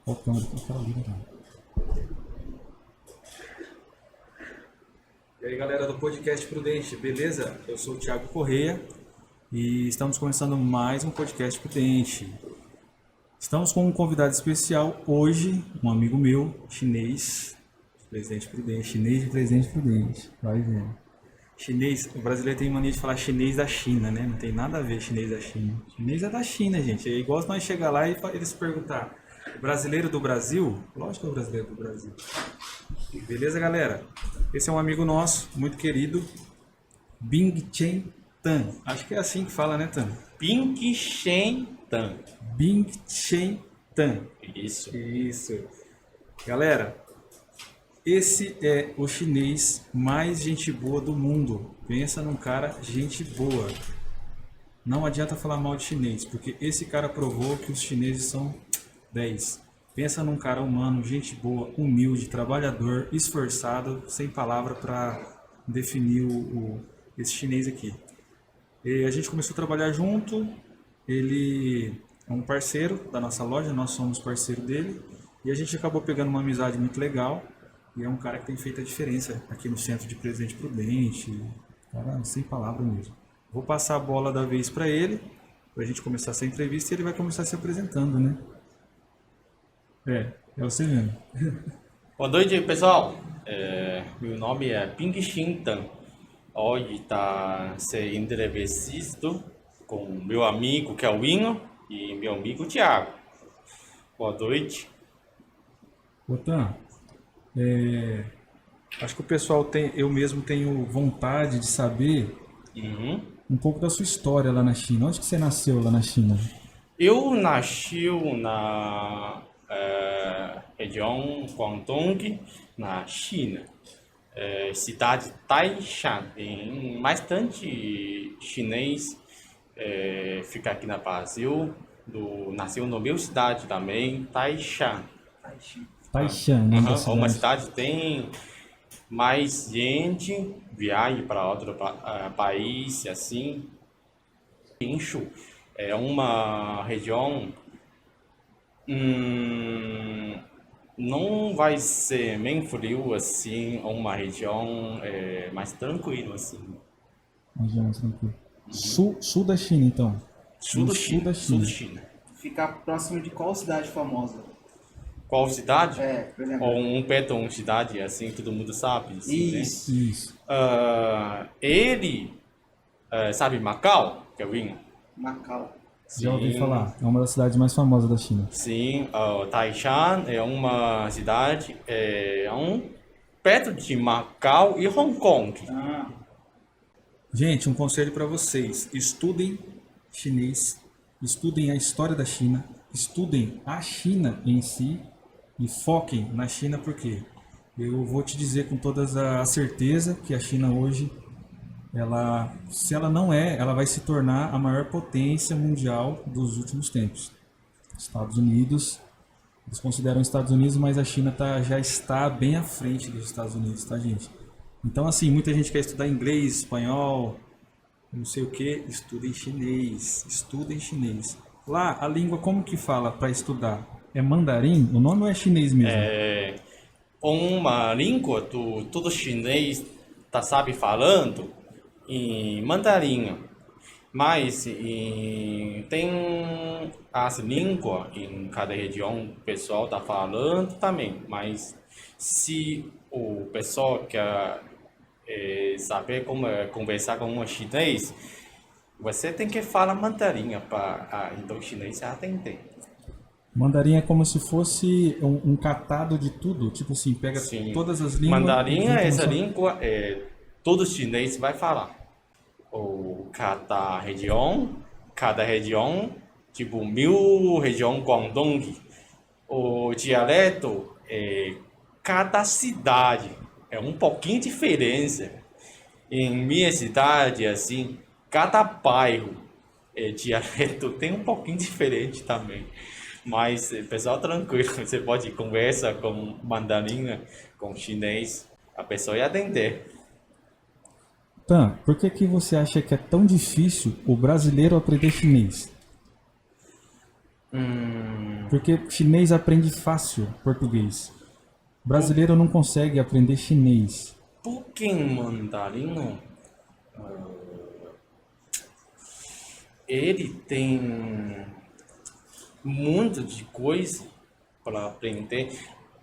Ó, a câmera tá ali, né? E aí, galera do Podcast Prudente, beleza? Eu sou o Thiago Correia e estamos começando mais um Podcast Prudente. Estamos com um convidado especial hoje, um amigo meu, chinês, Presidente Prudente, chinês de Presidente Prudente, vai vendo. Chinês, o brasileiro tem mania de falar chinês da China, né? Não tem nada a ver chinês da China. Chinês é da China, gente. É igual se nós chegar lá e eles perguntar, brasileiro do Brasil? Lógico que é o brasileiro do Brasil. Beleza, galera? Esse é um amigo nosso, muito querido, Bing Chen Tan. Acho que é assim que fala, né, Tan? Pink Shen Tan. Bing Chen Tan. Isso. Isso. Galera, esse é o chinês mais gente boa do mundo. Pensa num cara gente boa. Não adianta falar mal de chinês, porque esse cara provou que os chineses são 10. Pensa num cara humano, gente boa, humilde, trabalhador, esforçado, sem palavra para definir esse chinês aqui. E a gente começou a trabalhar junto, ele é um parceiro da nossa loja, nós somos parceiro dele, e a gente acabou pegando uma amizade muito legal, e é um cara que tem feito a diferença aqui no centro de Presidente Prudente, cara, sem palavra mesmo. Vou passar a bola da vez para ele, para a gente começar essa entrevista, e ele vai começar se apresentando, né? É você mesmo. Boa noite, pessoal. Meu nome é Pink Shen Tan. Hoje está sendo entrevistado com meu amigo Kelvin e meu amigo Thiago. Boa noite. Otan, acho que o pessoal tem, eu mesmo tenho vontade de saber Uhum. um pouco da sua história lá na China. Onde que você nasceu lá na China? Eu nasci na região Guangdong, na China. Cidade Taishan. Tem bastante chinês fica aqui no Brasil. Nasceu na minha cidade também, Taishan. Taishan, nome da Uma cidade. cidade tem mais gente, viaja para outro país, assim. Inshu é uma região, hum, não vai ser bem frio assim, uma região mais tranquila assim. Região mais tranquila. Sul da China, então. Sul No do sul da China, sul China. do China. Ficar próximo de qual cidade famosa? Qual cidade? Por exemplo. Ou um perto uma cidade assim, todo mundo sabe, assim, né? Isso. Isso. Ele sabe Macau, Kevin? Macau. Já ouvi Sim. falar. É uma das cidades mais famosas da China. Sim, Taishan é uma cidade perto de Macau e Hong Kong. Ah, Gente, um conselho para vocês: estudem chinês, estudem a história da China, estudem a China em si e foquem na China, porque eu vou te dizer com toda a certeza que a China hoje, ela, se ela não é, ela vai se tornar a maior potência mundial dos últimos tempos. Estados Unidos, eles consideram os Estados Unidos, mas a China já está bem à frente dos Estados Unidos, tá, gente? Então, assim, muita gente quer estudar inglês, espanhol, não sei o que, estuda em chinês, estuda em chinês. Lá, a língua como que fala para estudar? É mandarim? O nome ou é chinês mesmo? Uma língua do todo chinês sabe falando em mandarim, mas tem as línguas em cada região o pessoal está falando também, mas se o pessoal quer saber como conversar com um chinês, você tem que falar mandarim para então o chinês atender. Mandarim é como se fosse um catado de tudo, tipo assim, pega Sim. todas as línguas. Mandarim e junta é essa numa só- língua, todo chinês vai falar. Ou cada região, tipo 1000 região Guangdong. O dialeto cada cidade é um pouquinho diferença. Em minha cidade, assim, cada bairro dialeto tem um pouquinho diferente também. Mas, pessoal, tranquilo, você pode conversar com mandarim, com chinês, a pessoa ia atender. Tan, por que que você acha que é tão difícil o brasileiro aprender chinês? Porque chinês aprende fácil português. Brasileiro não consegue aprender chinês. Porque em mandarim, ele tem muito de coisa para aprender.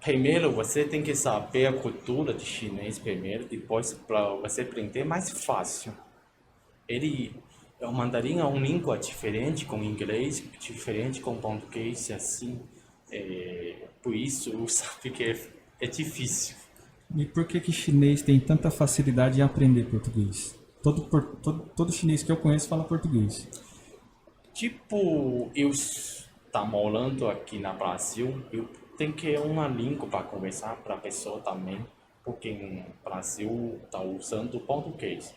Primeiro você tem que saber a cultura de chinês primeiro, depois para você aprender mais fácil. O mandarim é uma língua diferente com inglês, diferente com português, assim. Por isso eu sabe que é difícil. E por que que chinês tem tanta facilidade em aprender português? Todo chinês que eu conheço fala português. Tipo, eu tá morando aqui no Brasil, eu tenho que ter uma língua para conversar para a pessoa também, porque no Brasil tá usando português.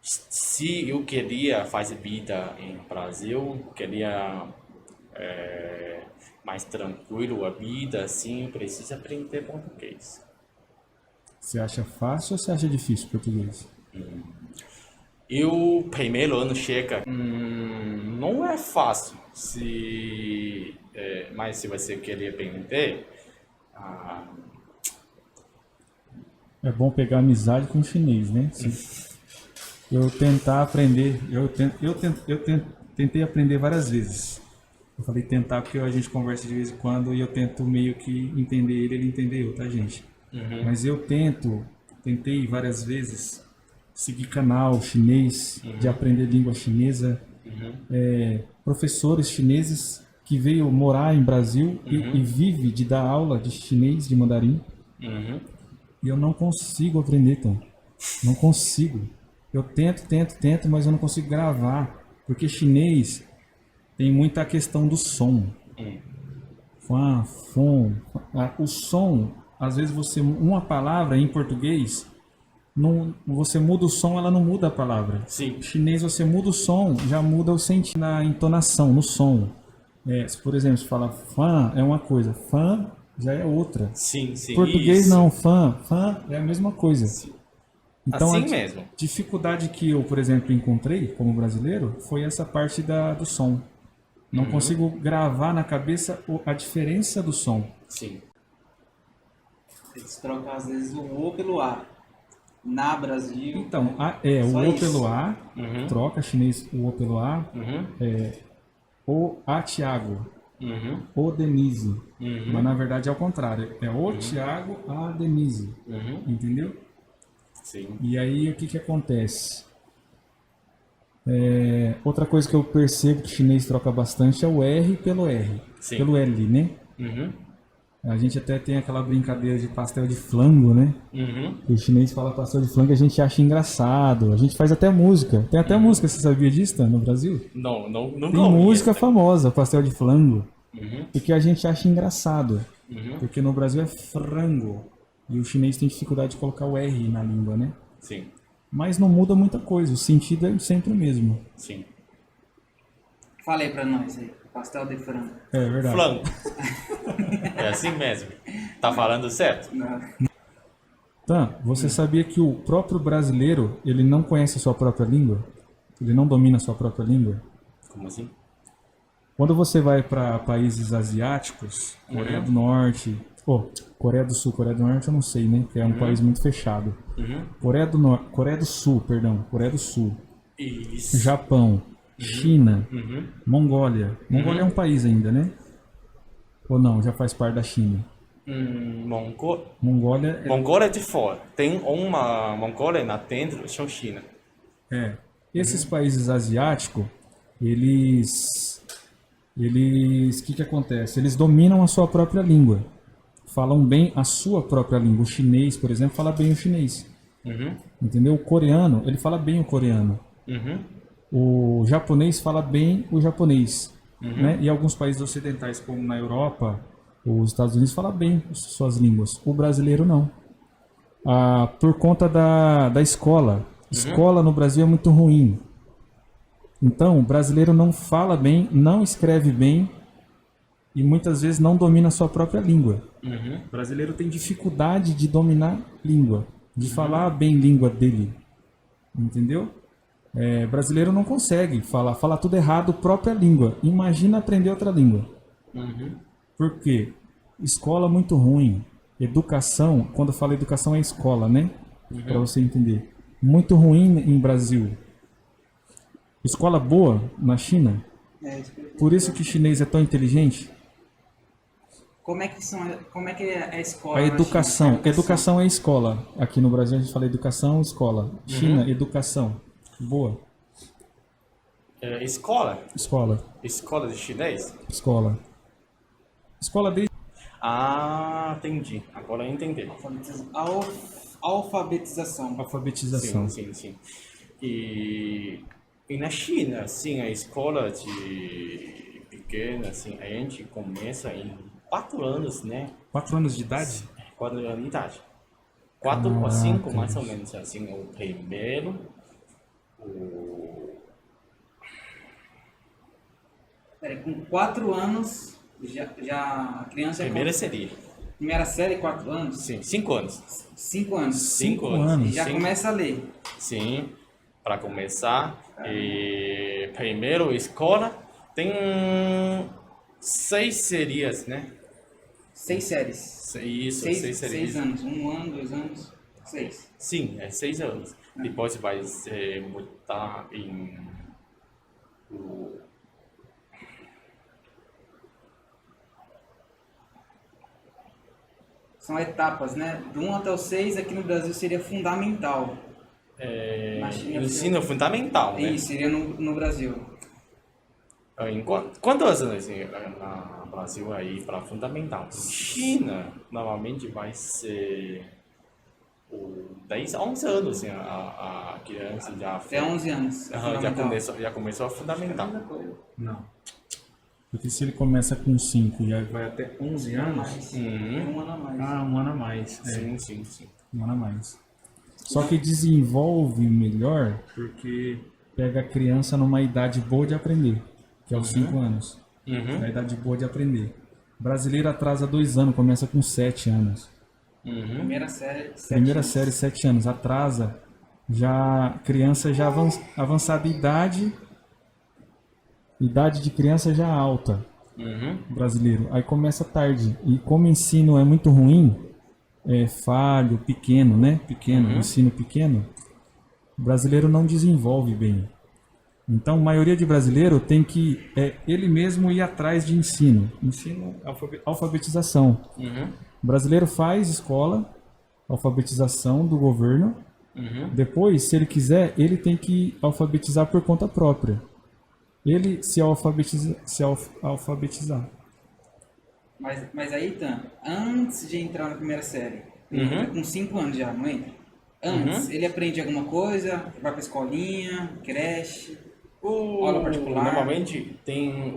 Se eu queria fazer vida em Brasil, queria mais tranquilo a vida, assim, precisa aprender português. Você acha fácil ou você acha difícil português? Eu primeiro ano chega, não é fácil, mas se você querer aprender, É bom pegar amizade com chinês, né? Eu tentar aprender, tentei aprender várias vezes. Eu falei tentar porque a gente conversa de vez em quando e eu tento meio que entender ele entender eu, tá, gente? Mas eu tentei várias vezes seguir canal chinês, de aprender língua chinesa, professores chineses que veio morar em Brasil e vive de dar aula de chinês, de mandarim, e eu não consigo aprender, então. Não consigo. Eu tento, mas eu não consigo gravar, porque chinês tem muita questão do som. Fã, fom. O som, às vezes uma palavra em português, você muda o som, ela não muda a palavra. Sim. Em chinês você muda o som, já muda o sentido na entonação, no som. Se, por exemplo, você fala fã é uma coisa, fã já é outra. Sim, Português isso. não, fã é a mesma coisa. Sim. Então, Assim a mesmo. dificuldade que eu, por exemplo, encontrei como brasileiro foi essa parte do som. Não consigo gravar na cabeça a diferença do som. Sim. Eles trocam às vezes o O pelo A. Na Brasil. Então, o Só O isso. pelo A, troca chinês o O pelo A, o A Tiago, o Denise. Mas na verdade é o contrário, é o Tiago, a Denise. Entendeu? Sim. E aí o que acontece? Outra coisa que eu percebo que o chinês troca bastante é o R pelo R, Sim. pelo L, né? A gente até tem aquela brincadeira de pastel de flango, né? O chinês fala pastel de flango e a gente acha engraçado. A gente faz até música. Tem até música, você sabia disso, tá? No Brasil? Não Tem música famosa, pastel de flango. Porque a gente acha engraçado. Porque no Brasil é frango. E o chinês tem dificuldade de colocar o R na língua, né? Sim. Mas não muda muita coisa, o sentido é sempre o mesmo. Sim. Fala aí pra nós aí. Pastel de frango. É verdade. Flango. É assim mesmo. Tá falando certo? Não. Tá, você sabia que o próprio brasileiro, ele não conhece a sua própria língua? Ele não domina a sua própria língua? Como assim? Quando você vai para países asiáticos, Coreia do Norte, Coreia do Sul, Coreia do Norte eu não sei, né? Que é um país muito fechado. Coreia do Sul, Coreia do Sul, Isso. Japão, China, Mongólia. Mongólia é um país ainda, né? Ou não, já faz parte da China? Mongólia Mongólia é de fora. Tem uma Mongólia na dentro, são China. Esses países asiáticos, o que acontece? Eles dominam a sua própria língua. Falam bem a sua própria língua. O chinês, por exemplo, fala bem o chinês. Entendeu? O coreano, ele fala bem o coreano. O japonês fala bem o japonês. Né? E alguns países ocidentais, como na Europa, os Estados Unidos, falam bem suas línguas. O brasileiro não. Por conta da escola. Escola no Brasil é muito ruim. Então, o brasileiro não fala bem, não escreve bem e muitas vezes não domina a sua própria língua. O brasileiro tem dificuldade de dominar língua, de falar bem língua dele. Entendeu? Brasileiro não consegue falar tudo errado, própria língua. Imagina aprender outra língua. Uhum. Por quê? Escola muito ruim. Educação, quando eu falo educação é escola, né? Para você entender. Muito ruim em Brasil. Escola boa na China. Por isso que chinês é tão inteligente. Como é que é a escola A na educação. China? Educação é escola. Aqui no Brasil a gente fala educação, escola. China, educação. Boa. Escola? Escola. Escola de chinês? Escola. Escola desde Ah, entendi. Agora eu entendi. Alfabetização. alfabetização. Sim. E na China, assim, a escola de pequena, assim, a gente começa em 4 anos, né? 4 anos de idade? 4 anos de idade. 4 ou 5, Caraca. mais ou menos, assim, o primeiro, o... Peraí, com 4 anos, já a criança Primeira seria. primeira série, 4 anos? Sim, 5 anos. 5 anos. 5 anos. anos. Já Sim. começa a ler. Sim, para começar, primeiro escola tem 6 serias, né? 6 séries. Isso, 6 serias. 6 anos. 1 ano, 2 anos, 6. Sim, é 6 anos. Depois vai mudar em o- São etapas, né? Do 1 até o 6 aqui no Brasil seria fundamental. Na China ensino fundamental, né? Isso, seria no Brasil. Quantos anos assim, no Brasil aí para fundamental? China, normalmente vai ser 10, 11 anos, assim, a criança já Até 11 anos. É fundamental. já começou a fundamental. Não. Porque se ele começa com 5 e vai até 11 anos, Uhum. Um ano a mais. um ano a mais. Sim. Um ano a mais. Só que desenvolve melhor porque pega a criança numa idade boa de aprender, que é os 5 anos. Uhum. É a idade boa de aprender. Brasileiro atrasa 2 anos, começa com 7 anos. Uhum. Primeira série, 7 Primeira anos. série, 7 anos. Atrasa, já criança já avançada idade de criança já alta, Uhum. brasileiro. Aí começa tarde. E como o ensino é muito ruim, é falho, pequeno, né? Ensino pequeno, o brasileiro não desenvolve bem. Então, a maioria de brasileiro tem que ele mesmo ir atrás de ensino. Ensino, alfabetização. Uhum. O brasileiro faz escola, alfabetização do governo. Uhum. Depois, se ele quiser, ele tem que alfabetizar por conta própria. Ele se alfabetizar. Mas aí, Tan, antes de entrar na primeira série, ele Uhum. entra com 5 anos já, não entra? Antes, ele aprende alguma coisa, vai pra escolinha, creche, aula particular. Normalmente tem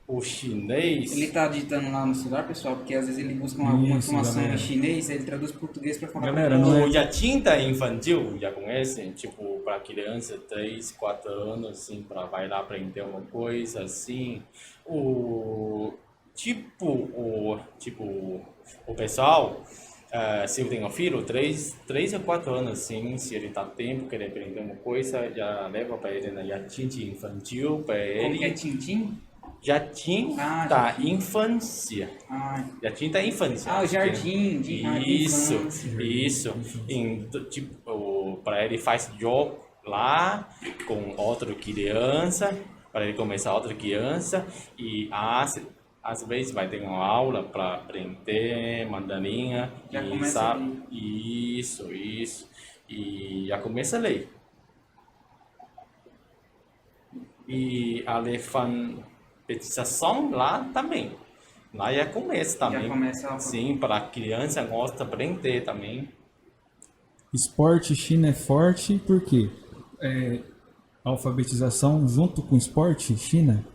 o chinês. Ele tá digitando lá no celular, pessoal, porque às vezes ele busca alguma Isso, informação galera. em chinês, aí ele traduz português pra falar Galera, com não O jardim da infantil, já conhecem? Tipo, para criança 3, 4 anos, assim, para vai lá aprender uma coisa, assim. O pessoal, se eu tenho um filho, 3 a 4 anos, assim, se ele tá tempo, querer aprender uma coisa, já leva para ele na jardim de infantil, para Como que é ele. Tintim? Jardim Ah, da infância. Ah, Jardim da infância. o jardim de Isso, infância. isso. Tipo, para ele faz jogo lá com outra criança, para ele começar outra criança e às vezes vai ter uma aula para aprender mandarim Já e começa sabe isso e já começa a ler. E a alfabetização lá também. Lá já começa também. Já começa a Sim, para a criança gosta de aprender também. Esporte, China é forte porque alfabetização junto com esporte, China.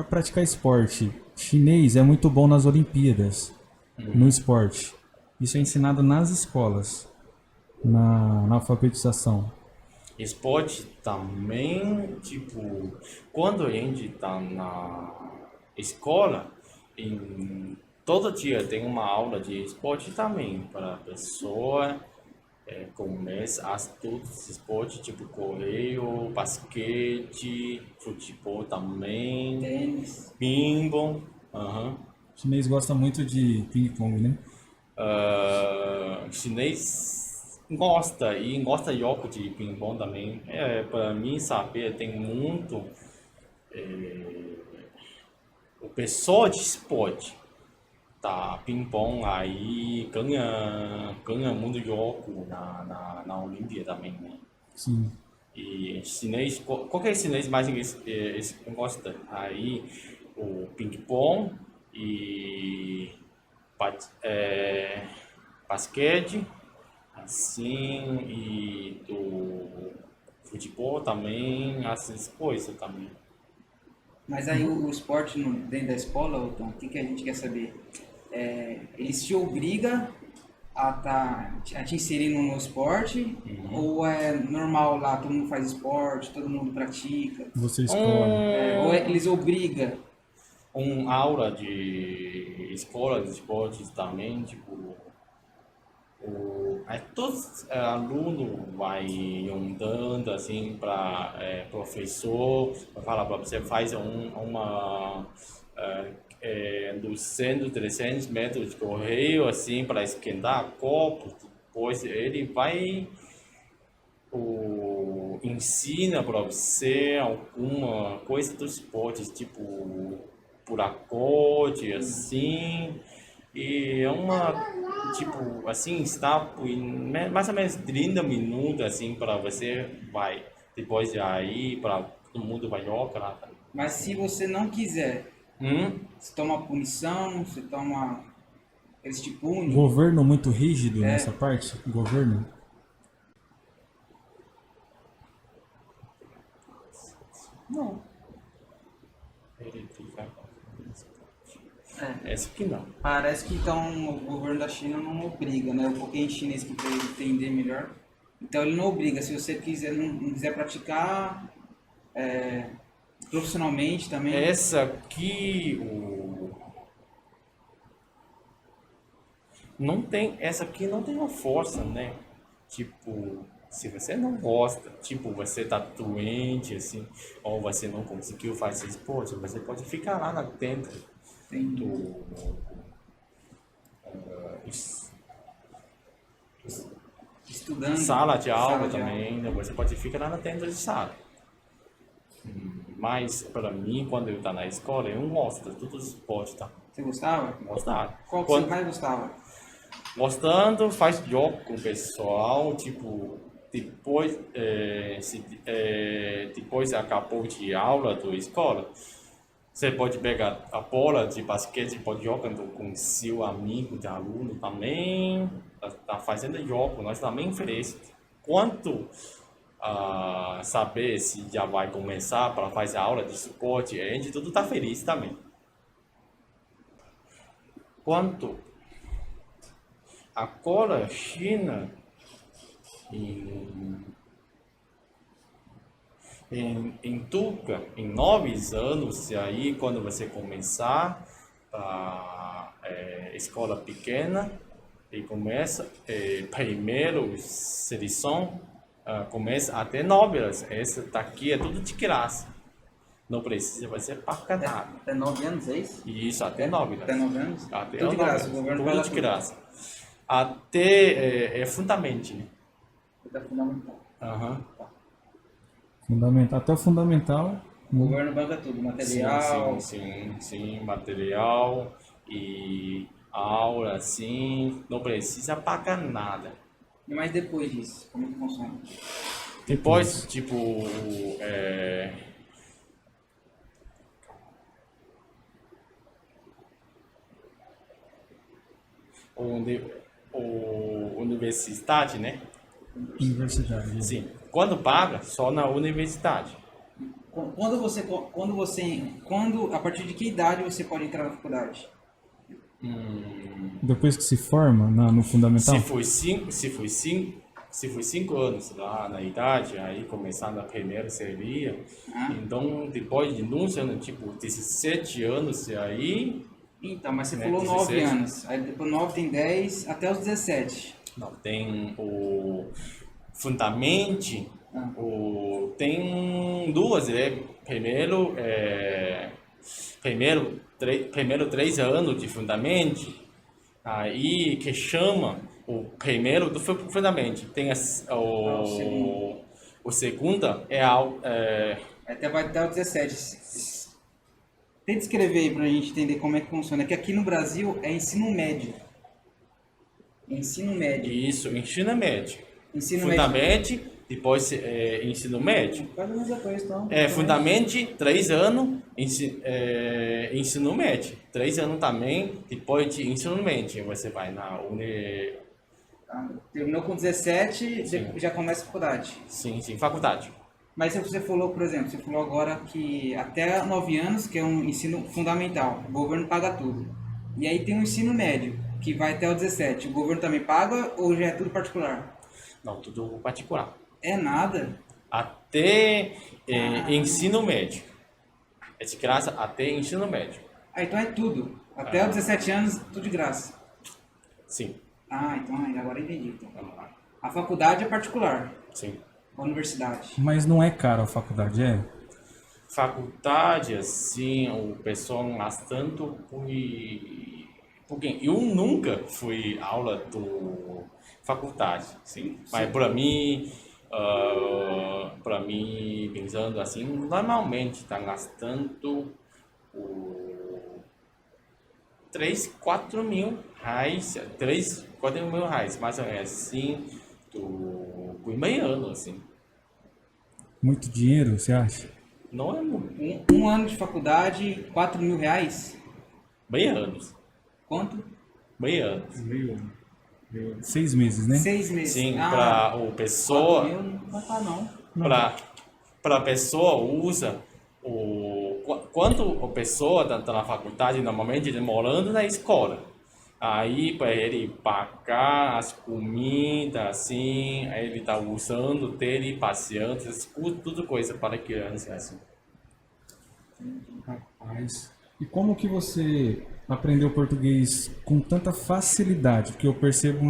Praticar esporte. Chinês é muito bom nas Olimpíadas, no esporte. Isso é ensinado nas escolas, na alfabetização. Esporte também, tipo, quando a gente está na escola, todo dia tem uma aula de esporte também, para a pessoa começa a todos os esportes, tipo correio, basquete, futebol também, Tênis. pinball. Aham. O chinês gosta muito de ping-pong, né? Chinês gosta e gosta de jogo de ping-pong também. Para mim saber, tem muito o pessoal de esporte tá ping-pong aí ganha muito jogo na Olimpíada também, né? Sim. E chinês, qualquer chinês mais gosta aí o ping-pong e basquete, assim, e do futebol também, essas coisas também. Mas aí o esporte dentro da escola, Tom, o que, que a gente quer saber? Eles te obrigam a te inserir no esporte, ou é normal lá, todo mundo faz esporte, todo mundo pratica? Você escolhe. Ou eles obrigam? Uma aula de escola de esportes também, tipo, todos alunos vai andando assim para professor vai falar para você faz uma 200, 300 metros de correio assim para esquentar corpo, depois ele vai ensina para você alguma coisa dos esportes, tipo por acorde, assim, e é uma, tipo, assim, está por mais ou menos 30 minutos, assim, para você vai, depois de aí, para todo mundo vai jogar. Mas se você não quiser, Hum? você toma punição, você toma... Eles te punem? Governo muito rígido nessa parte? Governo? Não. Essa aqui não. Parece que então o governo da China não obriga, né? Eu coloquei em chinês aqui para ele entender melhor. Então ele não obriga, se você quiser, não quiser praticar profissionalmente também. Essa aqui, não tem, essa aqui não tem uma força, né? Tipo, se você não gosta, tipo, você tá doente, assim, ou você não conseguiu fazer esporte, você pode ficar lá na dentro do Estudando. sala de aula Sala de também, né? Você pode ficar lá na dentro de sala. Mas, para mim, quando eu tá na escola, eu não gosto de todos os esportes, tá? Você gostava? Gostar. Qual que você mais gostava? Gostando, faz jogo com o pessoal, tipo, depois, depois acabou de aula da escola, você pode pegar a bola de basquete, pode jogar com seu amigo de aluno também, tá fazendo jogo, nós também oferecemos. Quanto a saber se já vai começar para fazer aula de suporte, a gente tudo tá feliz também. Quanto agora, China, em Tuca, em 9 anos, e aí quando você começar a escola pequena, e começa, primeiro seleção, começa até 9 anos. Essa daqui é tudo de graça. Não precisa, vai ser paga nada. Até 9 anos, é isso? Isso, até 9 anos. Até 9 anos? Até Tudo de 9 graça, anos. o governo Tudo paga de tudo. graça. Até fundamento, né? Até fundamental. Aham. Fundamental. Até o fundamental. O governo banca tudo, material. Sim, material e aula, sim, não precisa pagar nada. Mas depois disso, como que funciona? Depois, tipo, universidade, né? Universidade. Sim, quando paga, só na universidade. A partir de que idade você pode entrar na faculdade? Depois que se forma no fundamental? Se foi 5 anos lá na idade, aí começando a primeira seria, então depois de 11 anos, tipo 17 anos, e aí... Então, mas você Né, falou 9 17. anos. Aí depois 9 tem 10 até os 17. Não, tem o fundamento, tem duas, né? Primeiro 3 anos de fundamento, aí que chama o primeiro do fundamento. Tem o segundo Até vai até o 17. Tenta escrever aí pra gente entender como é que funciona. Que aqui no Brasil é ensino médio. Ensino médio. isso, ensino médio. Ensino Fundamento, depois ensino médio. Quase a mesma coisa, então. Fundamento, 3 anos, ensino médio. 3 anos também, depois de ensino médio, você vai na Terminou com 17, já começa a faculdade. Sim, faculdade. Mas você falou, por exemplo, você falou agora que até 9 anos, que é um ensino fundamental, o governo paga tudo. E aí tem o ensino médio, que vai até o 17. O governo também paga ou já é tudo particular? Não, tudo particular. É nada. Até ensino médio. É de graça até ensino médio. Então é tudo. Até os 17 anos, tudo de graça. Sim. Então agora eu entendi. Então. A faculdade é particular. Sim. A universidade. Mas não é caro a faculdade, é? Faculdade, assim, o pessoal gastando porque eu nunca fui aula do faculdade, sim. Mas para mim, pensando assim, normalmente está gastando 3, 4 mil reais, 3, 4 mil reais, mais ou menos assim, por meio ano, assim. Muito dinheiro, você acha? Não é muito. Um ano de faculdade, 4 mil reais? Meio anos. Quanto? Meio anos. 6 meses, né? 6 meses. Sim, para o 4 pessoa, mil não vai estar não. para a pessoa usa quando a pessoa está na faculdade, normalmente ele morando na escola. Aí para ele pagar as comidas, assim, aí ele está usando dele, passeando, tudo coisa para criança, assim. Rapaz. E como que você aprendeu português com tanta facilidade? Porque eu percebo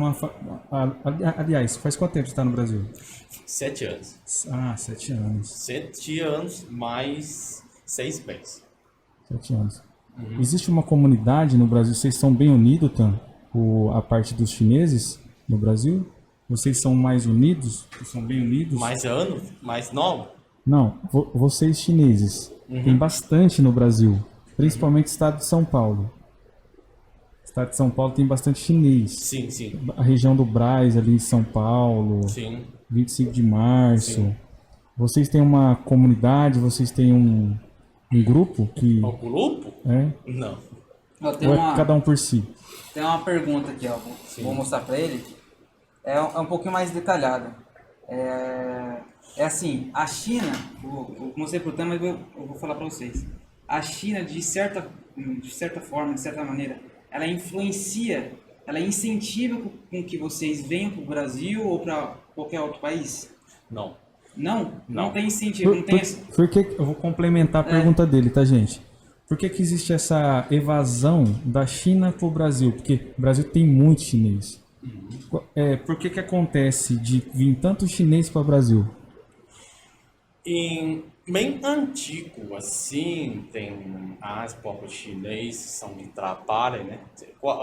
Aliás, faz quanto tempo você está no Brasil? 7 anos. 7 anos. 7 anos mais 6 meses. 7 anos. Existe uma comunidade no Brasil, vocês são bem unidos, Tan? A parte dos chineses no Brasil? Vocês são mais unidos? São bem unidos? Mais anos? Mais novo? Não, vocês chineses. Tem bastante no Brasil, principalmente o estado de São Paulo. O estado de São Paulo tem bastante chinês. Sim. A região do Brás, ali em São Paulo, Sim. 25 de março. Sim. Vocês têm uma comunidade, vocês têm um grupo que... O grupo? É? Não. Ou é cada um por si? Tem uma pergunta aqui, ó. Vou mostrar para ele. É um pouquinho mais detalhada. É assim, a China, eu mostrei pro Tam, mas eu vou falar para vocês. A China, de certa forma, de certa maneira, ela influencia, ela incentiva com que vocês venham para o Brasil ou para qualquer outro país? Não. Não tem incentivo, não tem... Por que, eu vou complementar a pergunta dele, tá, gente? Por que existe essa evasão da China para o Brasil? Porque o Brasil tem muito chinês. Por que acontece de vir tanto chinês para o Brasil? Bem antigo, assim, tem as povos chineses são de trabalho, né?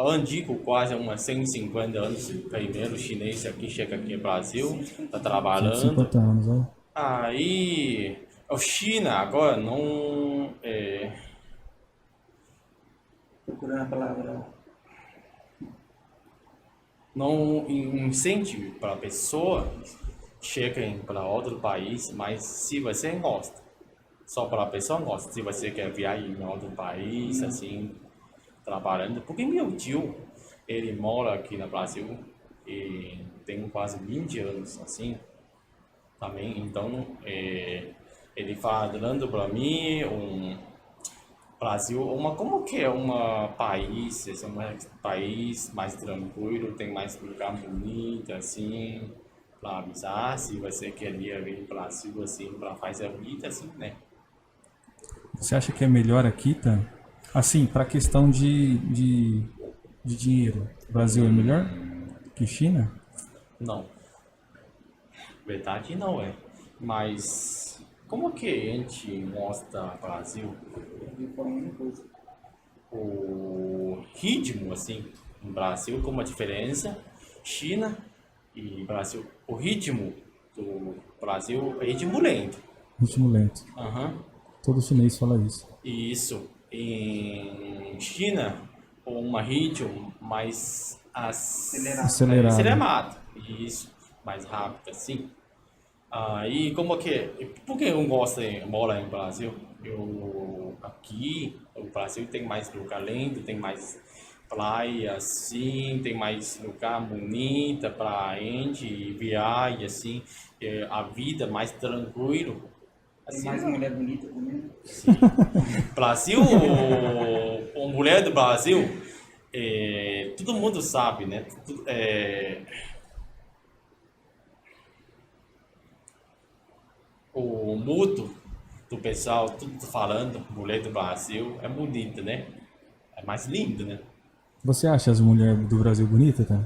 Antigo, quase umas 150 anos, primeiro chinês aqui chega aqui no Brasil, está trabalhando. 50 anos, ó. Aí, a China agora não... Procurando a palavra... Não incentivo para a pessoa chegar para outro país, mas se você gosta, só para a pessoa gosta, se você quer viajar em outro país, assim, trabalhando, porque meu tio, ele mora aqui no Brasil e tem quase 20 anos, assim, também, então, ele falando para mim, Brasil, como que é um país mais tranquilo, tem mais lugar bonito, assim, para avisar se você queria vir para o Brasil, assim, para fazer a vida, assim, né? Você acha que é melhor aqui, tá? Assim, para questão de dinheiro, o Brasil é melhor que China? Não, verdade não é. Mas como que a gente mostra o Brasil? Eu falo a mesma coisa. O ritmo, assim, no Brasil, como a diferença, China e Brasil. O ritmo do Brasil é ritmo lento. Ritmo lento. Aham. Todo chinês fala isso. Isso. Em China, uma ritmo mais Acelerado. acelerado. Isso, mais rápido, assim. E como que, por que eu gosto de morar no Brasil? Aqui, o Brasil tem mais lugar lindo, tem mais praia, assim, tem mais lugar bonita para a gente viajar, assim, a vida mais tranquilo. Tem Assim, mais mulher bonita também, né? sim. Brasil, a mulher do Brasil, todo mundo sabe, né? O mudo do pessoal, tudo falando, mulher do Brasil, é bonita, né? É mais linda, né? Você acha as mulheres do Brasil bonitas, tá?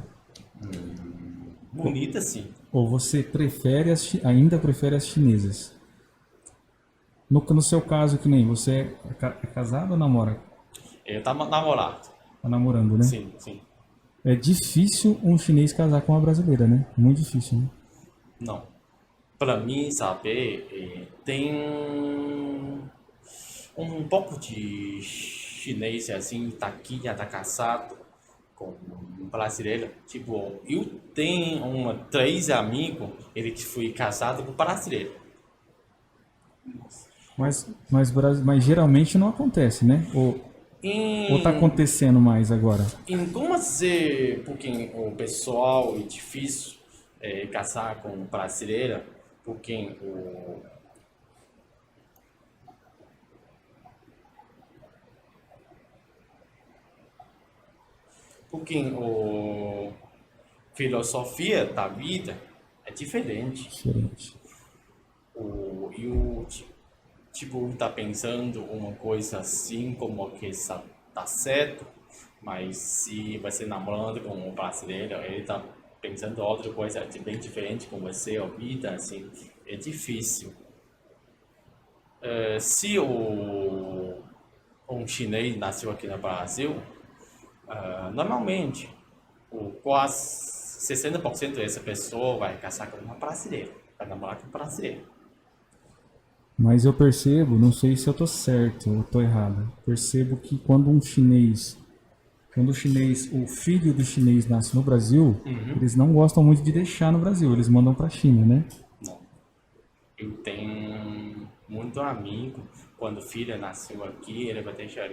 Bonita, sim. Ou você prefere ainda prefere as chinesas? No seu caso, que nem você é casado ou namora? Eu tava namorado. Tá namorando, né? Sim, sim. É difícil um chinês casar com uma brasileira, né? Muito difícil, né? Não. Para mim, saber, tem um pouco de chinês assim, tá aqui, já tá casado com um brasileiro. Tipo, eu tenho três amigos, ele que foi casado com brasileiro. Mas geralmente não acontece, né? Ou tá acontecendo mais agora? Em como dizer, porque o pessoal é difícil casar com brasileira, porque o filosofia da vida é diferente. Diferente. Eu tipo tá pensando uma coisa assim como que tá certo, mas se você namorando com um brasileiro, ele tá pensando outra coisa bem diferente com você, a vida assim, é difícil. Se um chinês nasceu aqui no Brasil, normalmente quase 60% dessa pessoa vai casar com uma brasileira, vai namorar com um brasileiro. Mas eu percebo, não sei se eu tô certo ou tô errado, percebo que quando o chinês, o filho do chinês nasce no Brasil, eles não gostam muito de deixar no Brasil, eles mandam pra China, né? Não. Eu tenho muito amigo, quando o filho nasceu aqui, ele vai deixar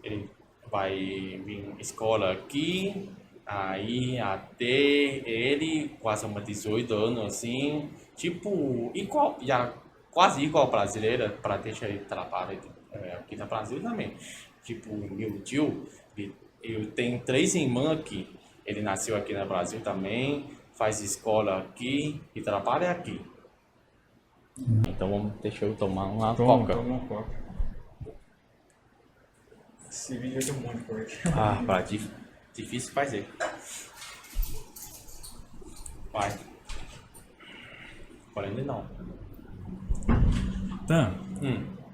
ele vai vir escola aqui, aí até ele quase uns 18 anos assim, tipo, igual, já quase igual brasileira, para deixar ele trabalhar aqui no Brasil também. Tipo, meu tio, eu tenho três irmãs aqui, ele nasceu aqui no Brasil também, faz escola aqui e trabalha aqui. Então deixa eu tomar uma coca. Toma uma coca. Esse vídeo é um monte de corte. Difícil fazer. Vai. 49. Então,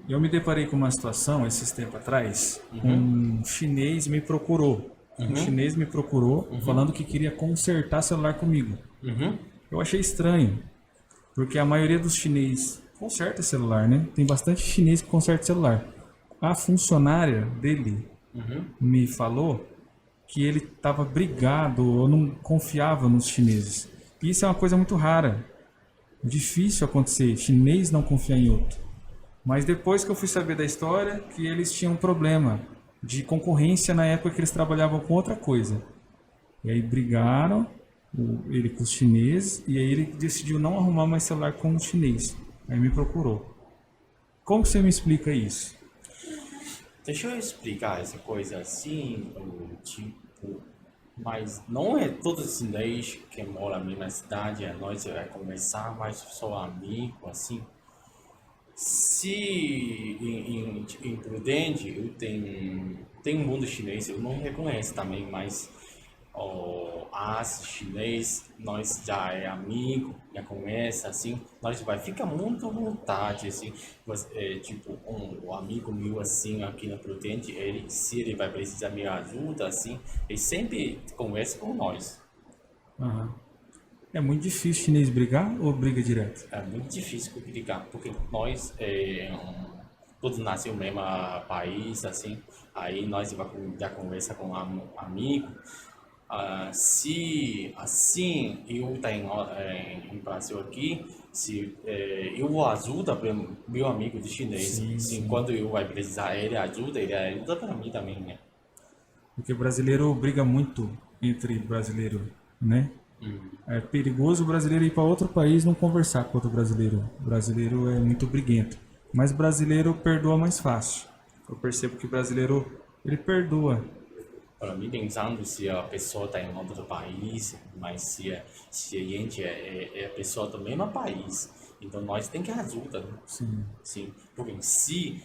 eu me deparei com uma situação esses tempos atrás. Um chinês me procurou. Um chinês me procurou falando que queria consertar celular comigo. Eu achei estranho, porque a maioria dos chineses conserta celular, né? Tem bastante chinês que conserta celular. A funcionária dele me falou que ele estava brigado ou não confiava nos chineses. E isso é uma coisa muito rara. Difícil acontecer, chinês não confiar em outro. Mas depois que eu fui saber da história, que eles tinham um problema de concorrência na época que eles trabalhavam com outra coisa. E aí brigaram, ele com os chineses, e aí ele decidiu não arrumar mais celular com os chineses. Aí me procurou. Como você me explica isso? Deixa eu explicar essa coisa assim, tipo, mas não é todo chinês que mora na mesma cidade, nós vai conversar, mas sou amigo, assim. Se em Prudente eu tenho um mundo chinês, eu não reconheço também, mas as chinês, nós já é amigo, já conhece, assim, nós vai ficar muito à vontade, assim, tipo, um amigo meu, assim, aqui na Prudente, se ele vai precisar de ajuda, assim, ele sempre conversa com nós. Aham. É muito difícil chinês brigar ou briga direto? É muito difícil complicar, porque nós todos nascemos no mesmo país, assim, aí nós já conversa com um amigo. Se assim eu tenho em Brasil aqui, se eu vou ajuda para meu amigo de chinês, Sim, sim, sim. quando eu vai precisar ele ajuda para mim também, né? Porque brasileiro briga muito entre brasileiro, né? É perigoso o brasileiro ir para outro país e não conversar com outro brasileiro. O brasileiro é muito briguento. Mas brasileiro perdoa mais fácil. Eu percebo que brasileiro, ele perdoa. Para mim, pensando se a pessoa está em outro país, mas se a gente é a pessoa do mesmo país, então nós tem que ajudar, né? Sim. Sim, porque se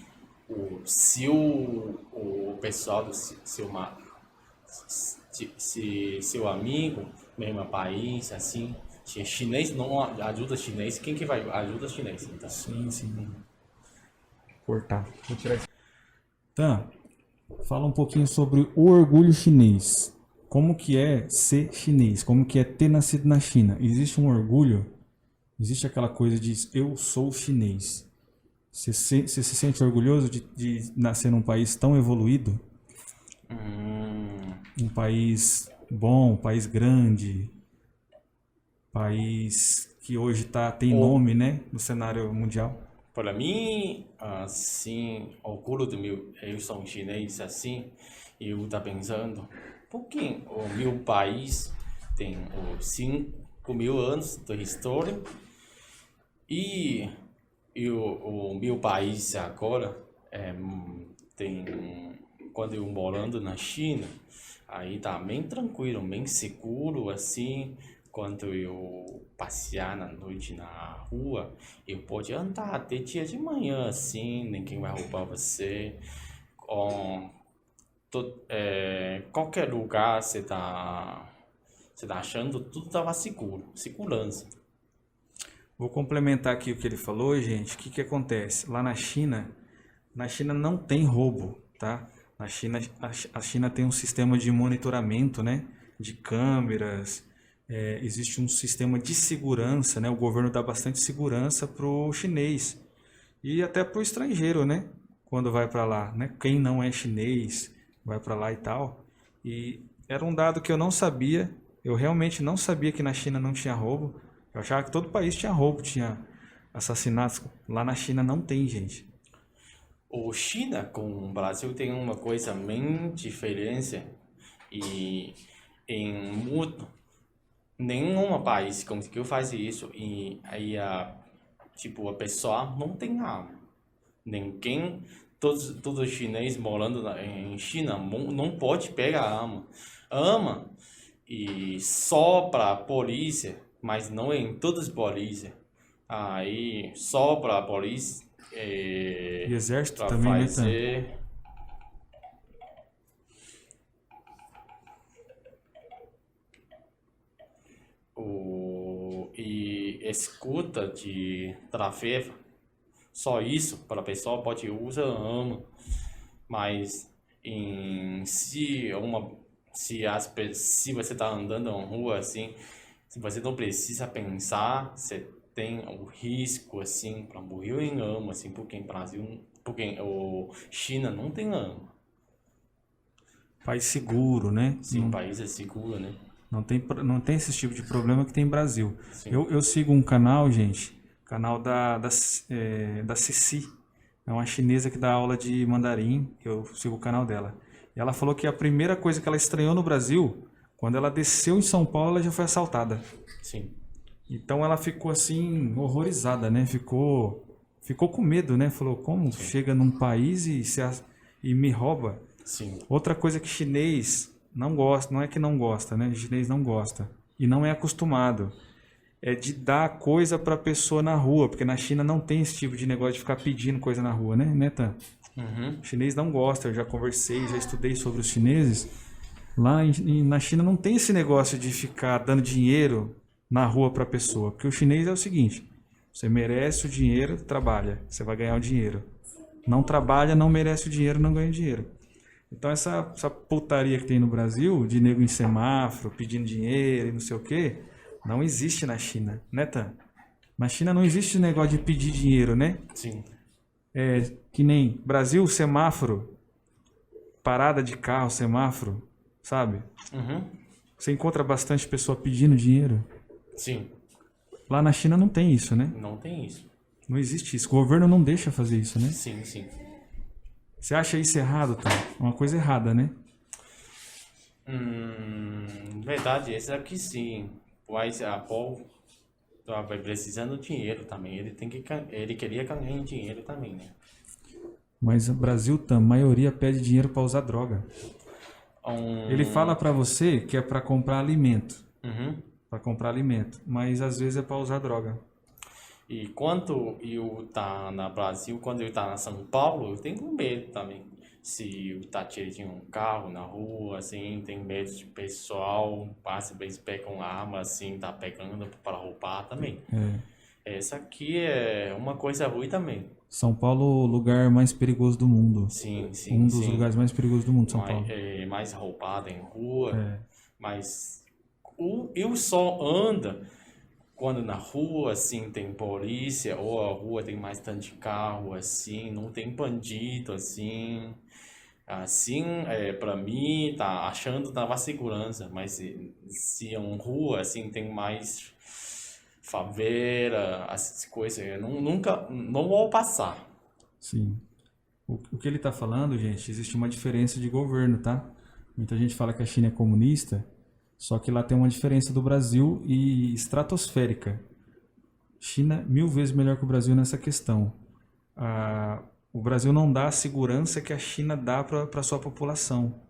o pessoal do seu amigo, mesmo país, assim, se chinês não ajuda chinês, quem que vai ajudar chinês, então? Sim, sim. Cortar. Vou tirar isso. Tá. Fala um pouquinho sobre o orgulho chinês. Como que é ser chinês? Como que é ter nascido na China? Existe um orgulho? Existe aquela coisa de eu sou chinês. Você se sente orgulhoso de nascer num país tão evoluído? Um país bom, um país grande, país que hoje tem nome, né, no cenário mundial? Para mim, assim, orgulho do eu sou chinês, assim, eu tá pensando, porque o meu país tem 5.000 anos de história e o meu país agora tem, quando eu morando na China, aí tá bem tranquilo, bem seguro, assim. Quando eu passear na noite na rua, eu posso andar até dia de manhã, assim, ninguém vai roubar você. Qualquer lugar você tá achando, tudo tava seguro, segurança. Vou complementar aqui o que ele falou, gente. O que que acontece? Lá na China não tem roubo, tá? Na China, a China tem um sistema de monitoramento, né? De câmeras, existe um sistema de segurança, né? O governo dá bastante segurança pro chinês e até pro estrangeiro, né? Quando vai para lá, né? Quem não é chinês vai para lá e tal. E era um dado que eu não sabia. Eu realmente não sabia que na China não tinha roubo. Eu achava que todo país tinha roubo, tinha assassinatos. Lá na China não tem, gente. O China com o Brasil tem uma coisa bem diferente e em nenhum país conseguiu fazer isso e aí tipo a pessoa não tem arma. Ninguém, todos chinês morando em China não pode pegar arma e só para polícia, mas não em todas as polícias. Aí só para a polícia E exército para também, né, Tan? fazer e escuta de tráfego. Só isso para a pessoa pode usar arma, mas se você está andando na rua assim, se você não precisa pensar, você tem o risco assim para morrer em arma, assim, porque o China não tem arma. País seguro, né? Sim, o país é seguro, né? Não tem esse tipo de problema que tem em Brasil. Sim. Eu sigo um canal, gente, canal da Cici. É uma chinesa que dá aula de mandarim. Eu sigo o canal dela. E ela falou que a primeira coisa que ela estranhou no Brasil, quando ela desceu em São Paulo, ela já foi assaltada. Sim. Então ela ficou assim, horrorizada, né? Ficou com medo, né? Falou, como chega num país e me rouba? Sim. Outra coisa que chinês não gosta, não é que não gosta, né? Chinês não gosta e não é acostumado, é de dar coisa para pessoa na rua, porque na China não tem esse tipo de negócio de ficar pedindo coisa na rua, né, Tan? Uhum. O chinês não gosta, eu já conversei, já estudei sobre os chineses. Lá na China não tem esse negócio de ficar dando dinheiro na rua para a pessoa. Porque o chinês é o seguinte: você merece o dinheiro, trabalha, você vai ganhar o dinheiro. Não trabalha, não merece o dinheiro, não ganha o dinheiro. Então essa putaria que tem no Brasil, de nego em semáforo, pedindo dinheiro e não sei o quê, não existe na China, né, Tan? Na China não existe esse negócio de pedir dinheiro, né? Sim. É que nem Brasil, semáforo, parada de carro, semáforo, sabe? Uhum. Você encontra bastante pessoa pedindo dinheiro. Sim. Lá na China não tem isso, né? Não tem isso. Não existe isso. O governo não deixa fazer isso, né? Sim, sim. Você acha isso errado, tá? É uma coisa errada, né? Verdade, esse aqui sim. Mas a Paul vai precisando de dinheiro também. Ele queria ganhar dinheiro também, né? Mas o Brasil, tá, a maioria pede dinheiro para usar droga. Ele fala para você que é para comprar alimento. Uhum. Para comprar alimento. Mas às vezes é para usar droga. E quando eu tá no Brasil, quando eu tá na São Paulo, eu tenho medo também. Se eu tá dirigindo um carro na rua, assim, tem medo de pessoal, às vezes pegam arma, assim, tá pegando para roubar também. Essa aqui é uma coisa ruim também. São Paulo, o lugar mais perigoso do mundo. Sim, sim, Um dos sim. lugares mais perigosos do mundo, São Paulo. Mais roubado em rua, É. mas eu só ando quando na rua, assim, tem polícia, ou a rua tem mais tanto de carro, assim, não tem bandido, assim. Assim, para mim, tá achando que tava segurança, mas se é uma rua, assim, tem mais favela, essas coisas, eu não vou passar. Sim. O que ele está falando, gente, existe uma diferença de governo, tá? Muita gente fala que a China é comunista, só que lá tem uma diferença do Brasil e estratosférica. China 1000 vezes melhor que o Brasil nessa questão. O Brasil não dá a segurança que a China dá para sua população.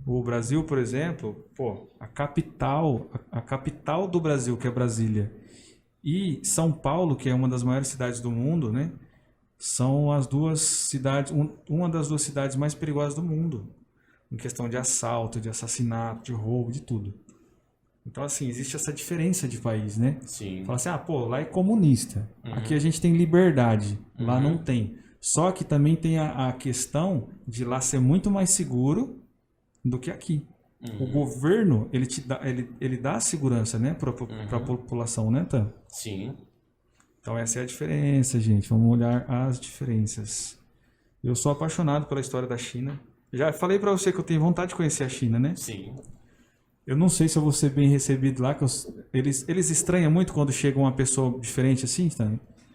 O Brasil, por exemplo, a capital do Brasil, que é Brasília, e São Paulo, que é uma das maiores cidades do mundo, né? São as duas cidades, uma das duas cidades mais perigosas do mundo, em questão de assalto, de assassinato, de roubo, de tudo. Então, assim, existe essa diferença de país, né? Sim. Fala assim, lá é comunista, aqui a gente tem liberdade, lá não tem. Só que também tem a questão de lá ser muito mais seguro do que aqui. O governo, ele dá segurança, né, para a população, né, Tan? Sim. Então essa é a diferença, gente. Vamos olhar as diferenças. Eu sou apaixonado pela história da China. Já falei para você que eu tenho vontade de conhecer a China, né? Sim. Eu não sei se eu vou ser bem recebido lá. Eles estranham muito quando chega uma pessoa diferente assim, tá?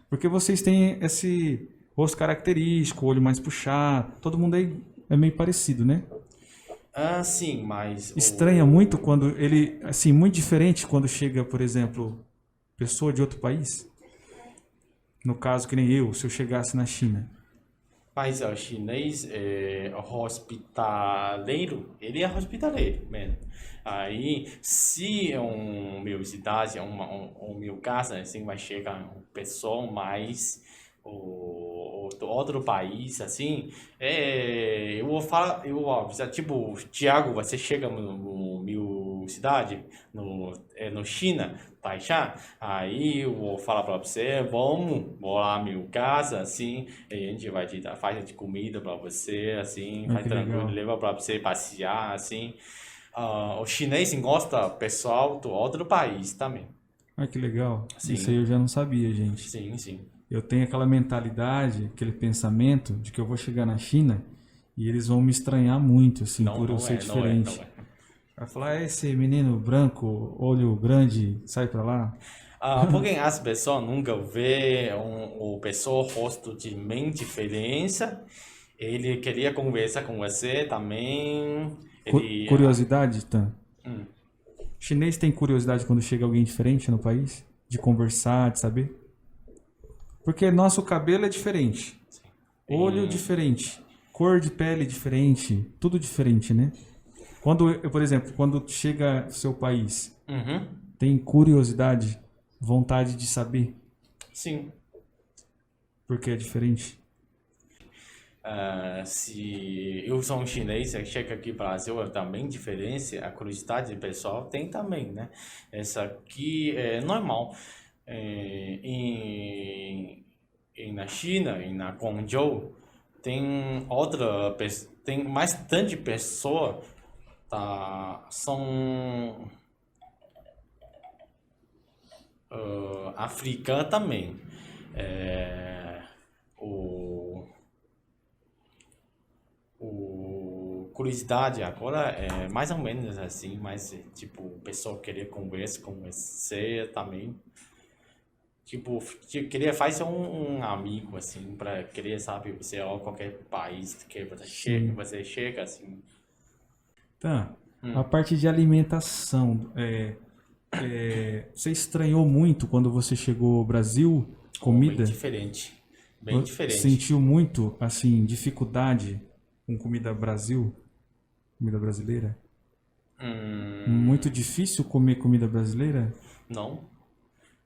Porque vocês têm esse rosto característico, olho mais puxado. Todo mundo aí é meio parecido, né? Sim, mas... Estranha muito quando ele... Assim, muito diferente quando chega, por exemplo, pessoa de outro país. No caso, que nem eu, se eu chegasse na China. Mas o chinês é hospitaleiro, ele é hospitaleiro mesmo. Aí, se meu cidade, meu casa, assim, vai chegar uma pessoa mais do outro país, assim, eu vou falar, tipo, Tiago, você chega no meu cidade, no China, Taishan, aí eu vou falar para você, vamos lá meu casa, assim, a gente vai te dar, faz de comida para você, assim, faz tranquilo, legal. leva para você passear, assim. O chinês gosta pessoal do outro país também. Que legal. Sim. Isso aí eu já não sabia, gente. Sim, sim. Eu tenho aquela mentalidade, aquele pensamento de que eu vou chegar na China e eles vão me estranhar muito, assim, por eu ser diferente. Não é. Vai falar, esse menino branco, olho grande, sai pra lá. Porque as pessoas nunca vê uma pessoa rosto de bem diferença. Ele queria conversar com você também. Curiosidade, Tan? Chinês tem curiosidade quando chega alguém diferente no país? De conversar, de saber? Porque nosso cabelo é diferente. Olho diferente. Cor de pele diferente. Tudo diferente, né? Por exemplo, quando chega ao seu país, tem curiosidade, vontade de saber? Sim. Porque é diferente? Se eu sou um chinês e chego aqui no Brasil, é também diferente, a curiosidade do pessoal tem também, né? Essa aqui é normal. Na China, e na Guangzhou, tem bastante pessoa, tá? São africanos também. O curiosidade agora é mais ou menos assim, mas tipo, o pessoal queria conversar com você também. Tipo, queria fazer um amigo, assim, para querer, sabe, você ou qualquer país que você chega, assim. Tá. A parte de alimentação, você estranhou muito quando você chegou ao Brasil? Comida? Bem diferente. Bem diferente. Sentiu muito, assim, dificuldade com comida Brasil? Comida brasileira? Muito difícil comer comida brasileira? Não.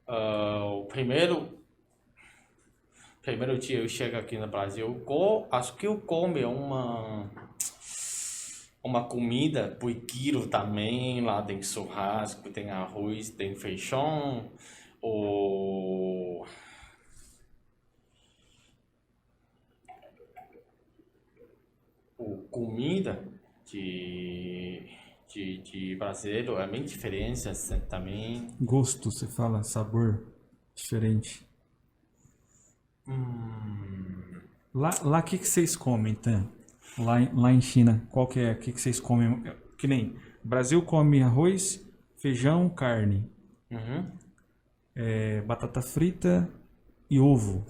O primeiro dia eu chego aqui no Brasil, acho que eu como uma comida por quilo também. Lá tem churrasco, tem arroz, tem feijão, o comida de brasileiro é bem diferente assim, também. Gosto, você fala, sabor diferente. Lá o que vocês comem, então? Lá em China, qual que é? O que vocês comem? Que nem Brasil come arroz, feijão, carne, batata frita e ovo.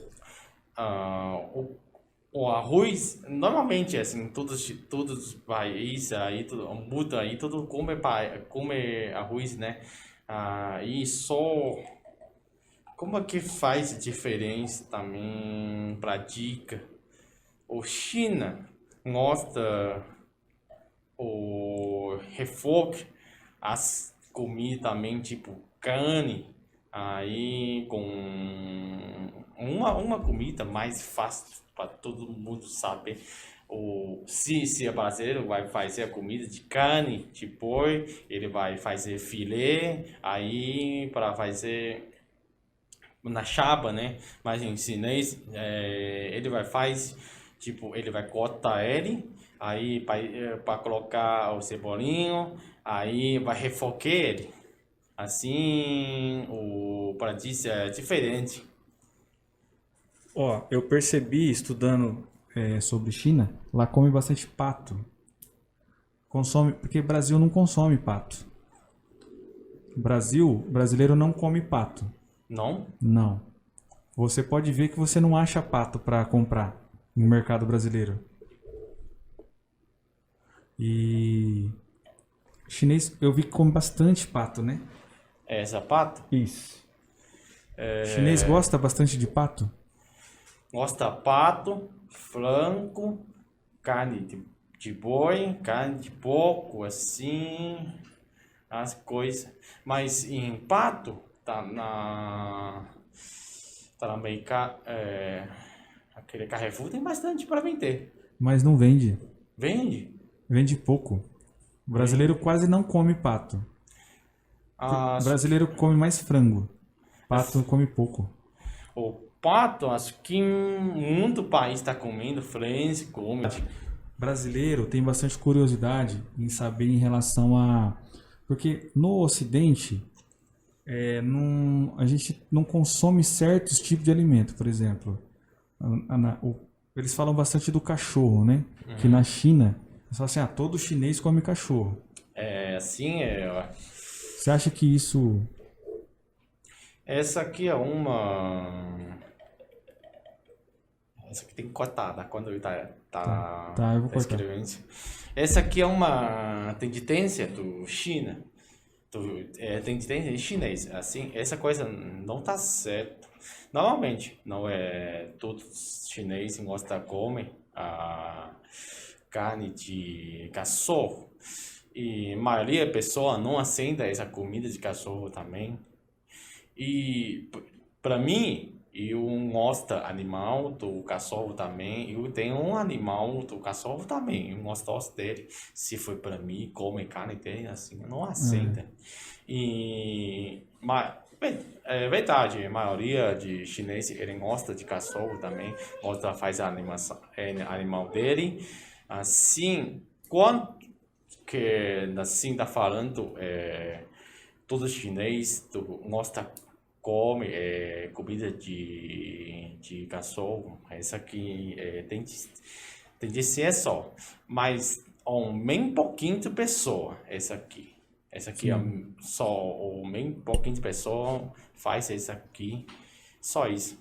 O arroz, normalmente, assim, todos os países aí, tudo muda aí, tudo come arroz, né? E só como é que faz diferença também pra dica? O China gosta o refogue, as comidas também, tipo carne, aí com uma comida mais fácil para todo mundo saber. Se é brasileiro, vai fazer a comida de carne, de boi, ele vai fazer filé, aí para fazer na chapa, né? Mas em chinês, ele vai cortar ele, aí para colocar o cebolinho, aí vai refogar ele. Assim, o prato é diferente. Ó, eu percebi estudando sobre China, lá come bastante pato. Porque Brasil não consome pato. Brasileiro não come pato. Não? Não. Você pode ver que você não acha pato para comprar no mercado brasileiro. E chinês, eu vi que come bastante pato, né? Essa pato? Isso. Chinês gosta bastante de pato? Gosta pato, frango, carne de boi, carne de porco, assim, as coisas. Mas em pato, tá na mercado, aquele Carrefour tem bastante para vender. Mas não vende. Vende? Vende pouco. O brasileiro quase não come pato. O brasileiro come mais frango. Pato come pouco. O pato, acho que muito país está comendo, França come. Brasileiro tem bastante curiosidade em saber em relação a... Porque no Ocidente, a gente não consome certos tipos de alimento. Por exemplo, eles falam bastante do cachorro, né? Que na China, eles falam assim, todo chinês come cachorro. Assim, Você acha que isso... Essa aqui é uma... Essa aqui tem que cortar, tá? Quando ele tá eu vou cortar. escrevendo. Essa aqui é uma tendência do China. Tendência chinês. Assim, essa coisa não tá certo. Normalmente, não é todos chineses gostam de comer a carne de cachorro. E a maioria da pessoa não aceita essa comida de cachorro também. E para mim, eu gosta animal do cachorro também. Eu tenho um animal do cachorro também. Eu gosto dele. Se for para mim, come carne dele, assim, eu não aceita. Mas, bem, é verdade, a maioria de chineses, ele gosta de cachorro também. Gosta, faz a animal dele. Assim, quando que assim tá falando, todo chinês gosta come comida de cachorro. Essa aqui tem de ser só, mas bem pouquinho de pessoa. Essa aqui é só bem pouquinho de pessoa faz essa aqui, só isso.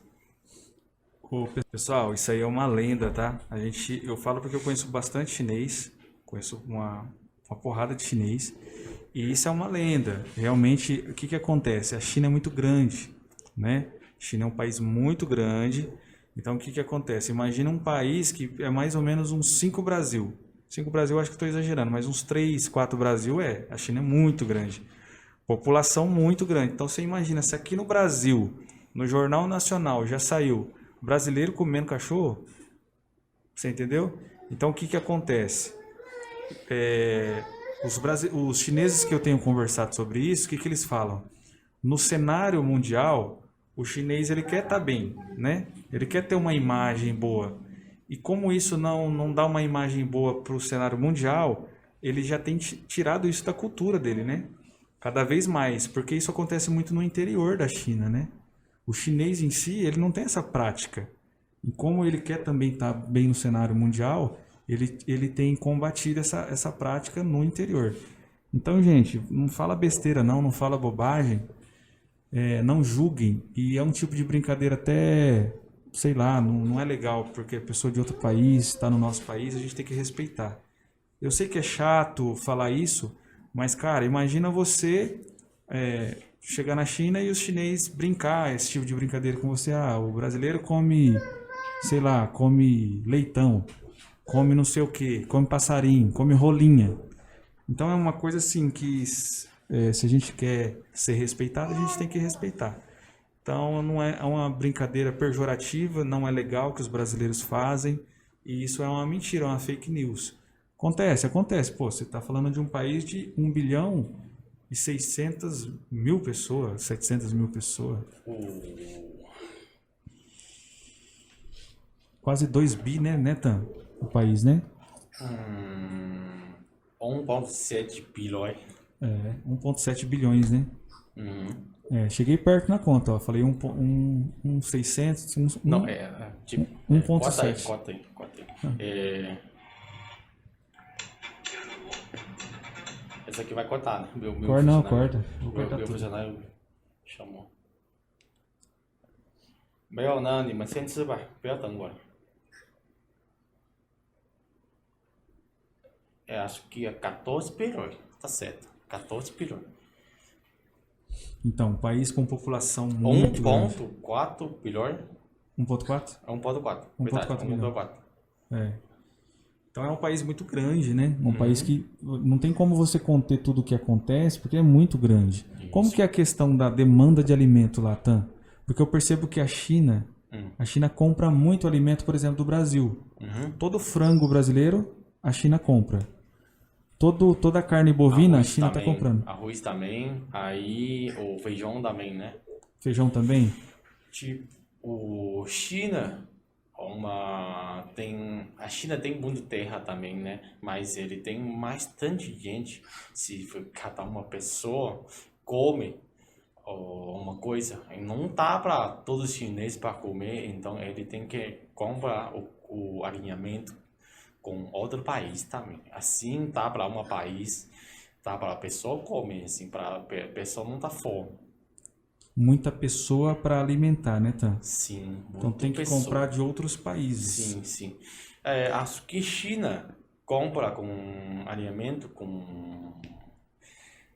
Ô, pessoal, isso aí é uma lenda, tá? Eu falo porque eu conheço bastante chinês, conheço uma porrada de chinês, e isso é uma lenda. Realmente, o que que acontece? A China é muito grande, né? A China é um país muito grande, então o que que acontece? Imagina um país que é mais ou menos uns 5 Brasil. 5 Brasil, acho que estou exagerando, mas uns 3, 4 Brasil A China é muito grande. População muito grande. Então você imagina, se aqui no Brasil, no Jornal Nacional, já saiu brasileiro comendo cachorro, você entendeu? Então o que que acontece? Os chineses que eu tenho conversado sobre isso, o que que eles falam? No cenário mundial, o chinês ele quer estar bem, né? Ele quer ter uma imagem boa. E como isso não dá uma imagem boa para o cenário mundial, ele já tem tirado isso da cultura dele, né? Cada vez mais, porque isso acontece muito no interior da China, né? O chinês em si, ele não tem essa prática. E como ele quer também estar bem no cenário mundial, ele tem combatido essa prática no interior. Então, gente, não fala besteira não fala bobagem, não julguem. E é um tipo de brincadeira até, sei lá, não é legal, porque a pessoa de outro país está no nosso país, a gente tem que respeitar. Eu sei que é chato falar isso, mas, cara, imagina você chegar na China e os chineses brincar esse tipo de brincadeira com você. Ah, o brasileiro come, sei lá, come leitão, come não sei o que, come passarinho, come rolinha. Então é uma coisa assim que se a gente quer ser respeitado, a gente tem que respeitar. Então não é uma brincadeira pejorativa, não é legal que os brasileiros fazem, e isso é uma mentira, é uma fake news. Acontece. Pô, você está falando de um país de 1.600.000 pessoas, 700.000 pessoas. Quase 2 bi, né, Netan? O país, né? 1,7 bilhões. 1,7 bilhões, né? Cheguei perto na conta, ó. Falei 600, Não, tipo... 1,7. Corta aí. Essa aqui vai cortar, né? Corta. Vou cortar meu tudo. funcionário chamou. 没有呢，你们先吃吧，不要等我了。Acho que é 14 bilhões, tá certo, 14 bilhões. Então, um país com população muito grande. 1,4 bilhões? 1,4? 1,4, 1,4 verdade, bilhão. 1,4. Então é um país muito grande, né? Um país que não tem como você conter tudo o que acontece, porque é muito grande. Isso. Como que é a questão da demanda de alimento lá, Tan? Porque eu percebo que a China compra muito alimento, por exemplo, do Brasil. Todo frango brasileiro, a China compra. Toda a carne bovina, a China está comprando. Arroz também, aí o feijão também, né? Feijão também? Tipo, a China tem muita terra também, né? Mas ele tem bastante gente. Se cada uma pessoa come uma coisa, e não dá para todos os chineses para comer, então ele tem que comprar o alimento com outro país também. Assim dá para dá para a pessoa comer, assim, para a pessoa não tá fome. Muita pessoa para alimentar, né, Tan? Sim, então tem que comprar de outros países. Sim. Acho que China compra com alimento com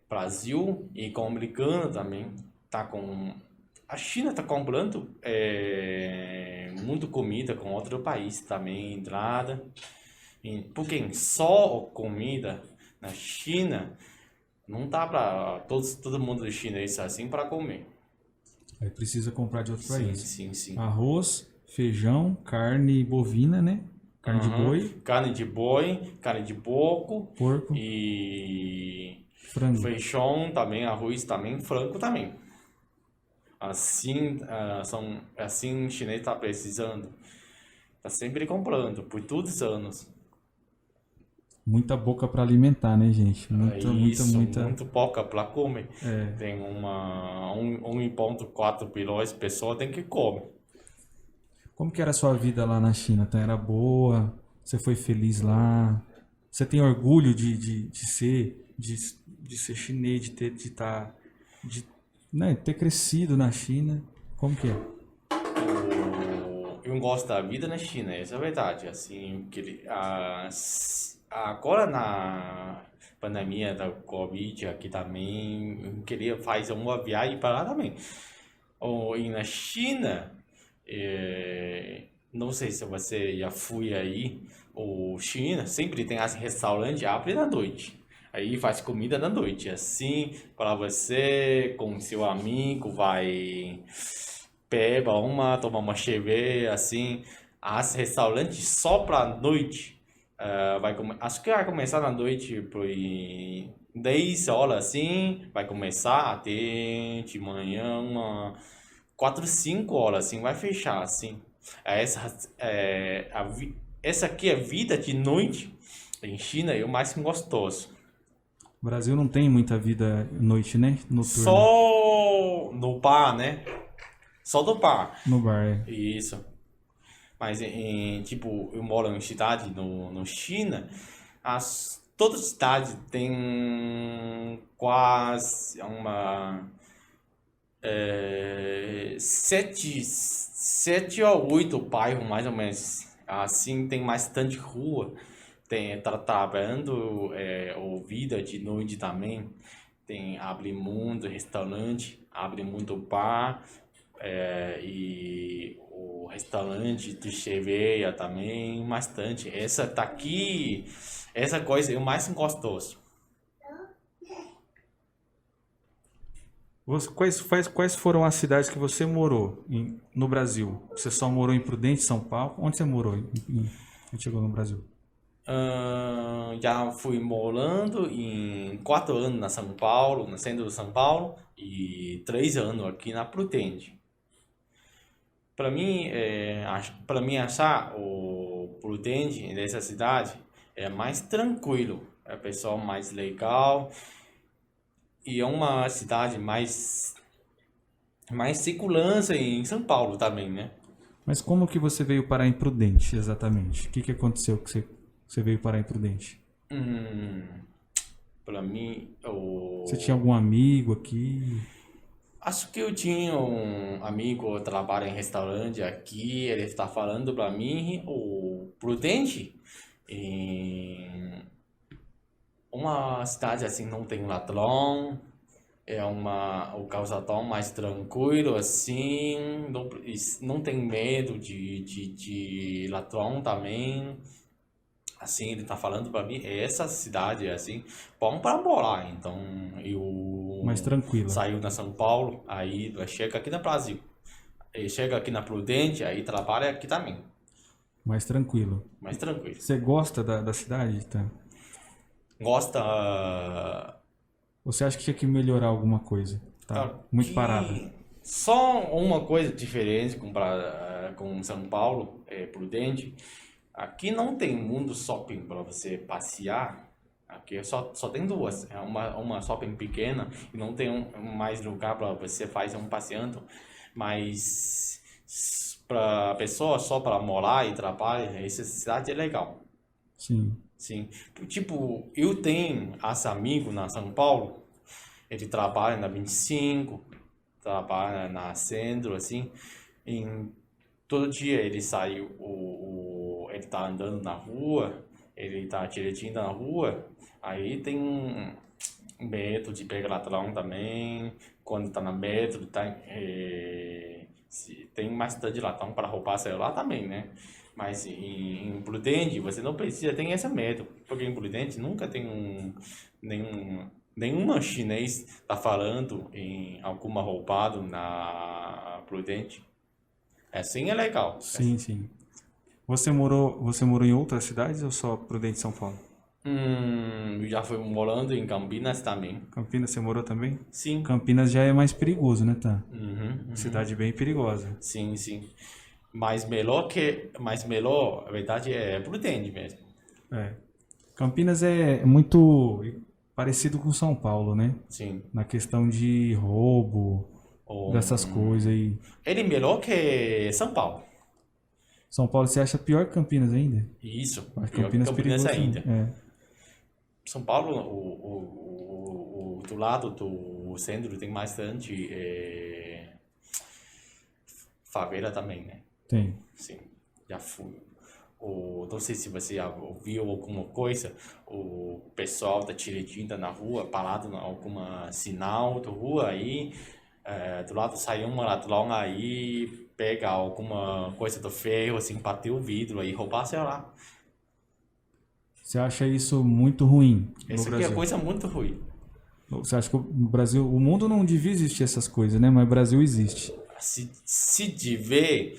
Brasil e com americano também. A China está comprando muita comida com outro país também, entrada. Porque só comida na China não dá para todo mundo chinês assim para comer. Aí precisa comprar de outro Sim, país. sim, sim. Arroz, feijão, carne bovina, né? Carne de boi, Carne de boi, carne de porco porco, e frango. feijão também, arroz também, frango também. Assim o chinês está precisando. Está sempre comprando, por todos os anos. Muita boca para alimentar, né, gente? É isso, Muita. muito pouca para comer. É. Tem 1,4 bilhões de pessoas tem que comer. Como que era a sua vida lá na China? Tá? Era boa? Você foi feliz lá? Você tem orgulho de ser chinês, né, ter crescido na China? Como que é? Eu gosto da vida na China, essa é a verdade. Assim, agora na pandemia da Covid aqui também, eu queria fazer uma viagem para lá também. E na China, não sei se você já foi aí, o China sempre tem esse restaurante abre na noite. Aí faz comida na noite, assim, para você com seu amigo vai tomar uma cerveja, assim, as restaurantes só para noite. Acho que vai começar na noite por 10 horas, assim, vai começar até de manhã, 4, 5 horas, assim, vai fechar, assim. Essa aqui é vida de noite em China, é o mais gostoso. O Brasil não tem muita vida noite, né? Noturna. Só no bar, né? Só do bar. No bar, é. Isso. Mas, tipo, eu moro em cidade no China, toda cidade tem quase sete ou 8 bairros, mais ou menos. Assim, tem bastante rua. Tá trabalhando ou vida de noite também. Abre muito restaurante, abre muito bar. E o restaurante de cerveja também, bastante. Essa coisa é o mais gostoso. Quais foram as cidades que você morou no Brasil? Você só morou em Prudente, São Paulo? Onde você morou quando chegou no Brasil? Já fui morando em 4 anos na São Paulo, no centro de São Paulo, e 3 anos aqui na Prudente. Para mim achar o Prudente nessa cidade é mais tranquilo, é pessoal mais legal e é uma cidade mais segurança em São Paulo também, né? Mas como que você veio parar em Prudente, exatamente? O que aconteceu que você veio parar em Prudente? Para mim, Você tinha algum amigo aqui? acho que eu tinha um amigo que trabalha em restaurante aqui, ele está falando para mim, o Prudente, em uma cidade assim não tem ladrão, o calçadão mais tranquilo assim, não tem medo de ladrão também. Assim, ele tá falando para mim, essa cidade é assim, bom para morar. Então, eu Mais tranquila. saiu na São Paulo, aí chega aqui no Brasil. Ele chega aqui na Prudente, aí trabalha aqui também. Mais tranquilo. Mais tranquilo. Você gosta da cidade? Tá? Gosta. Você acha que tinha que melhorar alguma coisa? Tá muito parada. Só uma coisa diferente com São Paulo, Prudente. Aqui não tem muito shopping para você passear. Aqui só tem duas. É uma shopping pequena e não tem mais lugar para você fazer passeando. Mas para pessoa só para morar e trabalhar, essa cidade é legal. Sim. Sim. Tipo, eu tenho esse amigo na São Paulo. Ele trabalha na 25, trabalha na Centro, assim. Todo dia ele sai, ele tá andando na rua, ele tá direitinho na rua, aí tem medo de pegar ladrão também. Quando tá na metro, tem bastante ladrão para roubar celular também, né? Mas em Prudente você não precisa ter esse medo, porque em Prudente nunca tem nenhum Nenhuma chinês está falando em alguma roubada na Prudente. Assim é legal. Sim, sim. Você morou em outras cidades ou só Prudente, São Paulo? Já fui morando em Campinas também. Campinas, você morou também? Sim. Campinas já é mais perigoso, né, tá? Uhum. Cidade bem perigosa. Sim, sim. Mas melhor, a verdade, é Prudente mesmo. É. Campinas é muito parecido com São Paulo, né? Sim. Na questão de roubo, dessas coisas aí. Ele é melhor que São Paulo. São Paulo, você acha pior que Campinas ainda? Isso. Acho Pior que Campinas perigoso ainda. É. São Paulo, do lado do centro tem bastante favela também, né? Tem. Sim, já fui. Não sei se você já ouviu alguma coisa, o pessoal da Tiretinta na rua, parado em alguma sinal da rua aí, do lado sai um ladrão aí, pega alguma coisa do ferro, assim, bateu o vidro aí, roubar, sei lá. Você acha isso muito ruim no Isso aqui é Brasil? coisa muito ruim. Você acha que no Brasil, o mundo não devia existir essas coisas, né? Mas o Brasil existe. Se tiver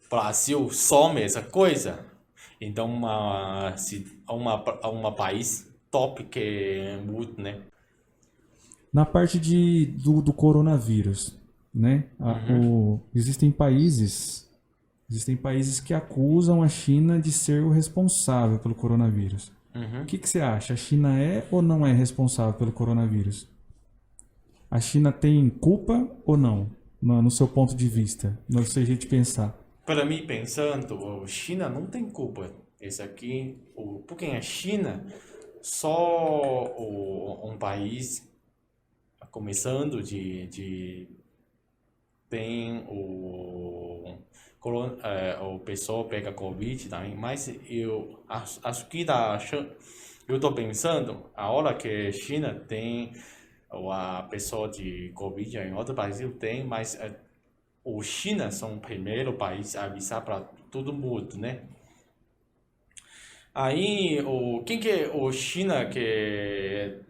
Brasil some essa coisa, então uma país top que muda, né? Na parte do coronavírus, né? Existem países que acusam a China de ser o responsável pelo coronavírus. O que você acha? A China é ou não é responsável pelo coronavírus? A China tem culpa ou não? No seu ponto de vista, no seu jeito de pensar. Para mim, pensando, a China não tem culpa. Esse aqui, porque a China só um país começando tem o pessoal pega Covid também, mas eu acho que eu estou pensando, a hora que a China tem a pessoa de Covid em outro país tem, mas o China são o primeiro país a avisar para todo mundo, né? Aí, quem que é o China que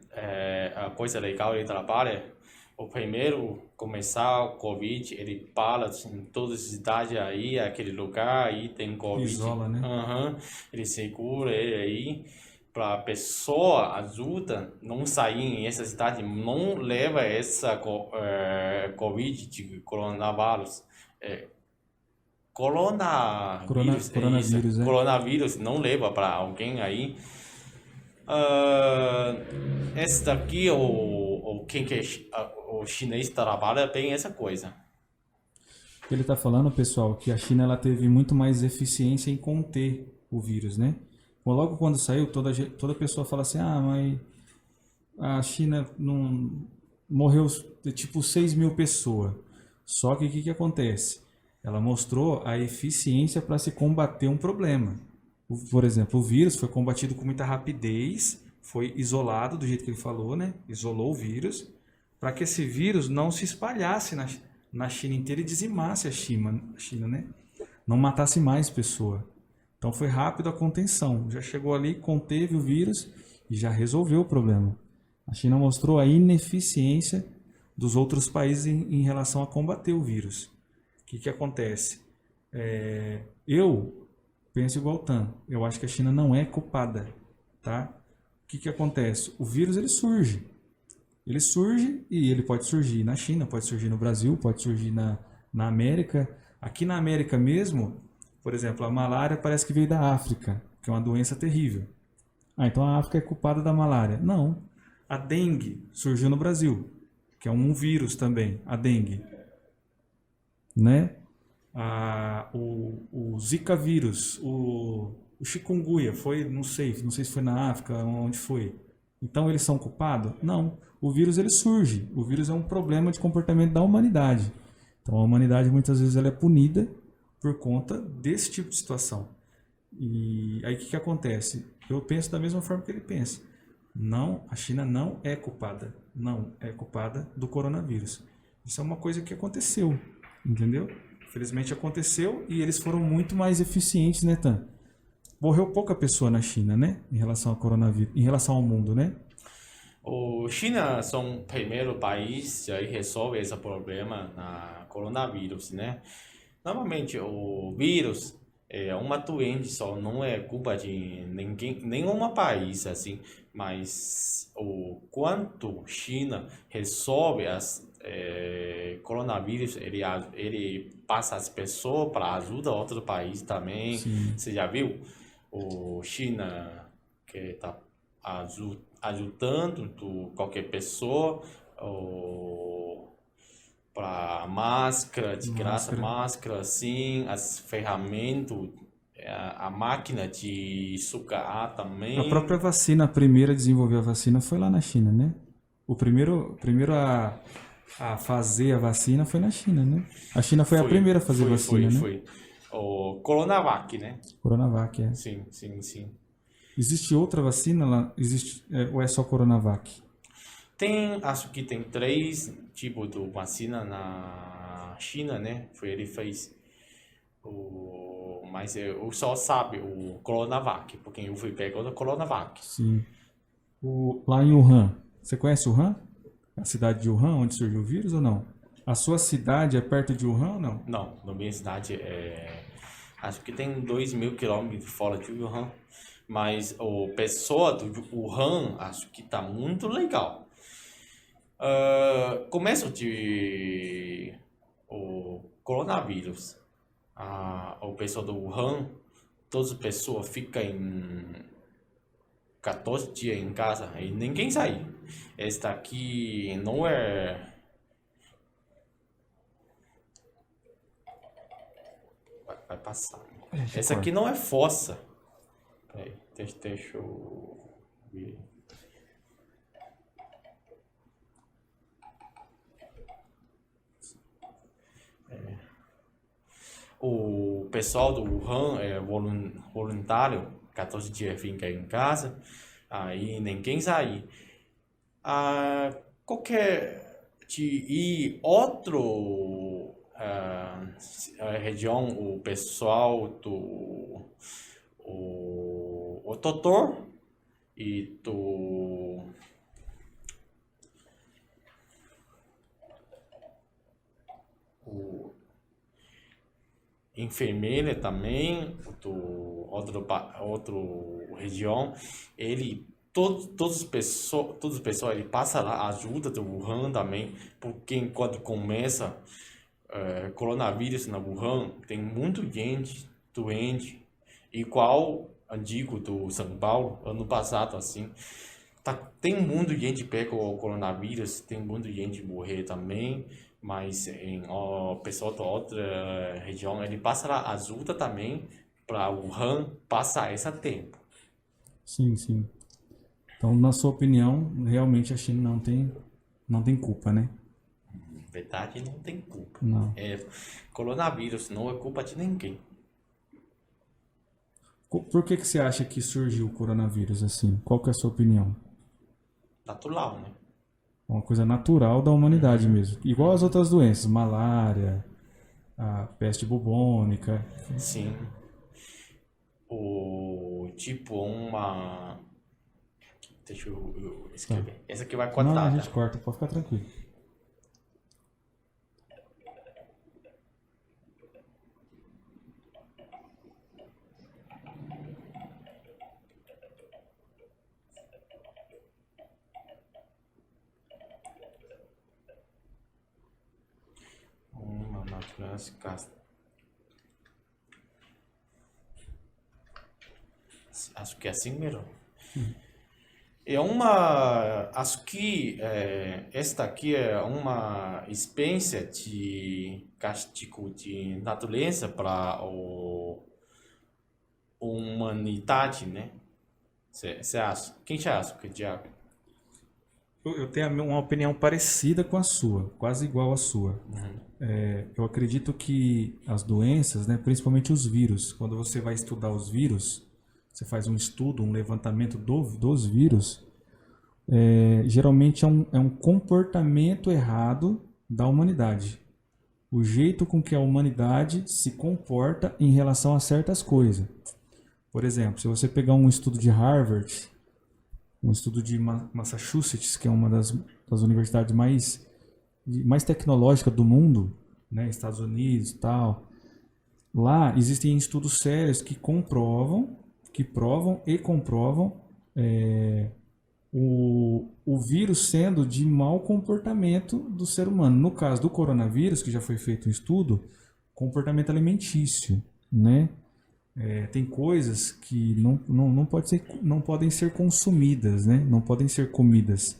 a coisa legal ele trabalha? O primeiro começar o Covid, ele para em todas as cidades aí, aquele lugar aí tem Covid. Isola, né? Ele segura ele aí para a pessoa ajuda não sair em essa cidade, não leva essa Covid de coronavírus. Coronavírus, né? Coronavírus não leva para alguém aí. Esse daqui, quem que o chinês trabalha bem essa coisa. Ele está falando, pessoal, que a China ela teve muito mais eficiência em conter o vírus, né? Logo quando saiu, toda pessoa fala assim, mas a China não morreu tipo 6 mil pessoas. Só que o que acontece? Ela mostrou a eficiência para se combater um problema. Por exemplo, o vírus foi combatido com muita rapidez, foi isolado do jeito que ele falou, né? Isolou o vírus, para que esse vírus não se espalhasse na China inteira e dizimasse a China, né? Não matasse mais pessoas. Então foi rápido a contenção. Já chegou ali, conteve o vírus e já resolveu o problema. A China mostrou a ineficiência dos outros países em relação a combater o vírus. O que acontece? Eu penso igual o Tan. Eu acho que a China não é culpada, tá? O que acontece? O vírus ele surge. Ele surge e ele pode surgir na China, pode surgir no Brasil, pode surgir na América. Aqui na América mesmo, por exemplo, a malária parece que veio da África, que é uma doença terrível. Então a África é culpada da malária. Não. A dengue surgiu no Brasil, que é um vírus também, a dengue. Né? O Zika vírus, o chikungunya, não sei se foi na África, onde foi. Então eles são culpados? Não. O vírus ele surge. O vírus é um problema de comportamento da humanidade. Então a humanidade muitas vezes ela é punida por conta desse tipo de situação. E aí o que acontece? Eu penso da mesma forma que ele pensa. Não, a China não é culpada. Não é culpada do coronavírus. Isso é uma coisa que aconteceu, entendeu? Infelizmente aconteceu e eles foram muito mais eficientes, né, Tan? Morreu pouca pessoa na China, né? Em relação ao coronavírus, em relação ao mundo, né? O China são o primeiro país a resolver esse problema na coronavírus, né? Normalmente o vírus é uma doença só, não é culpa de ninguém, nenhum país assim, mas o quanto China resolve as coronavírus, ele passa as pessoas para ajudar outro país também. Sim. Você já viu o China que está ajudando qualquer pessoa para máscara de graça, máscara assim, as ferramentas, a máquina de sucar também. A própria vacina, a primeira a desenvolver a vacina foi lá na China, né? O primeiro a fazer a vacina foi na China, né? A China foi a primeira a fazer vacina, né? Foi. O Coronavac, né? Coronavac, é. Sim, sim, sim. Existe outra vacina lá? Existe, ou é só Coronavac? Acho que tem 3 tipos de vacina na China, né? Ele fez mas eu só sabe o Coronavac, porque eu fui pegar o Coronavac. Sim. Lá em Wuhan, você conhece Wuhan? A cidade de Wuhan, onde surgiu o vírus ou não? A sua cidade é perto de Wuhan ou não? Não, na minha cidade acho que tem 2.000 quilômetros fora de Wuhan, mas o pessoa do Wuhan acho que tá muito legal. Começo de o coronavírus, o pessoal do Wuhan, todas as pessoas ficam em 14 dias em casa e ninguém sai. Esta aqui não é. Vai passar. Essa aqui não é fossa. Peraí, deixa eu ver. O pessoal do Wuhan é voluntário, 14 dias fica em casa, aí ninguém sai. Qualquer e outro região, o pessoal o doutor e o enfermeira também, outro região, todas as pessoas ele passa lá ajuda do Wuhan também, porque quando começa coronavírus na Wuhan, tem muita gente doente, igual antigo do São Paulo, ano passado assim. Tem muita gente pega o coronavírus, tem muita gente morrer também, mas o pessoal da outra região, ele passa lá ajuda também para Wuhan passar esse tempo. Sim, sim. Então, na sua opinião, realmente a China não tem culpa, né? Na verdade, não tem culpa. Não. Coronavírus não é culpa de ninguém. Por que você acha que surgiu o coronavírus assim? Qual que é a sua opinião? Natural, né? Uma coisa natural da humanidade mesmo. Igual as outras doenças, malária, a peste bubônica. Sim. Deixa eu escrever. Essa aqui vai Não, cortar, a tá? gente corta, pode ficar tranquilo. Uma natureza acho que é assim mesmo. Acho que esta aqui é uma experiência de castigo de natureza para a humanidade, né? Você acha? Quem você acha que diabo? Eu tenho uma opinião parecida com a sua, quase igual à sua. Eu acredito que as doenças, né, principalmente os vírus, quando você vai estudar os vírus, você faz um estudo, um levantamento dos vírus, geralmente é um comportamento errado da humanidade. O jeito com que a humanidade se comporta em relação a certas coisas. Por exemplo, se você pegar um estudo de Harvard, um estudo de Massachusetts, que é uma das universidades mais tecnológicas do mundo, né, Estados Unidos e tal. Lá existem estudos sérios que provam e comprovam o vírus sendo de mau comportamento do ser humano. No caso do coronavírus, que já foi feito um estudo, comportamento alimentício, né? Tem coisas que não podem ser consumidas, né? Não podem ser comidas.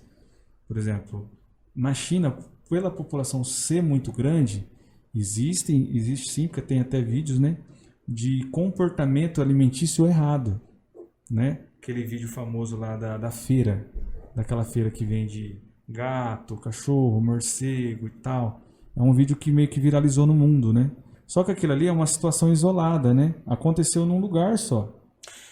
Por exemplo, na China, pela população ser muito grande, existe sim, porque tem até vídeos, né, de comportamento alimentício errado, né? Aquele vídeo famoso lá da feira, daquela feira que vende gato, cachorro, morcego e tal. É um vídeo que meio que viralizou no mundo, né? Só que aquilo ali é uma situação isolada, né? Aconteceu num lugar só.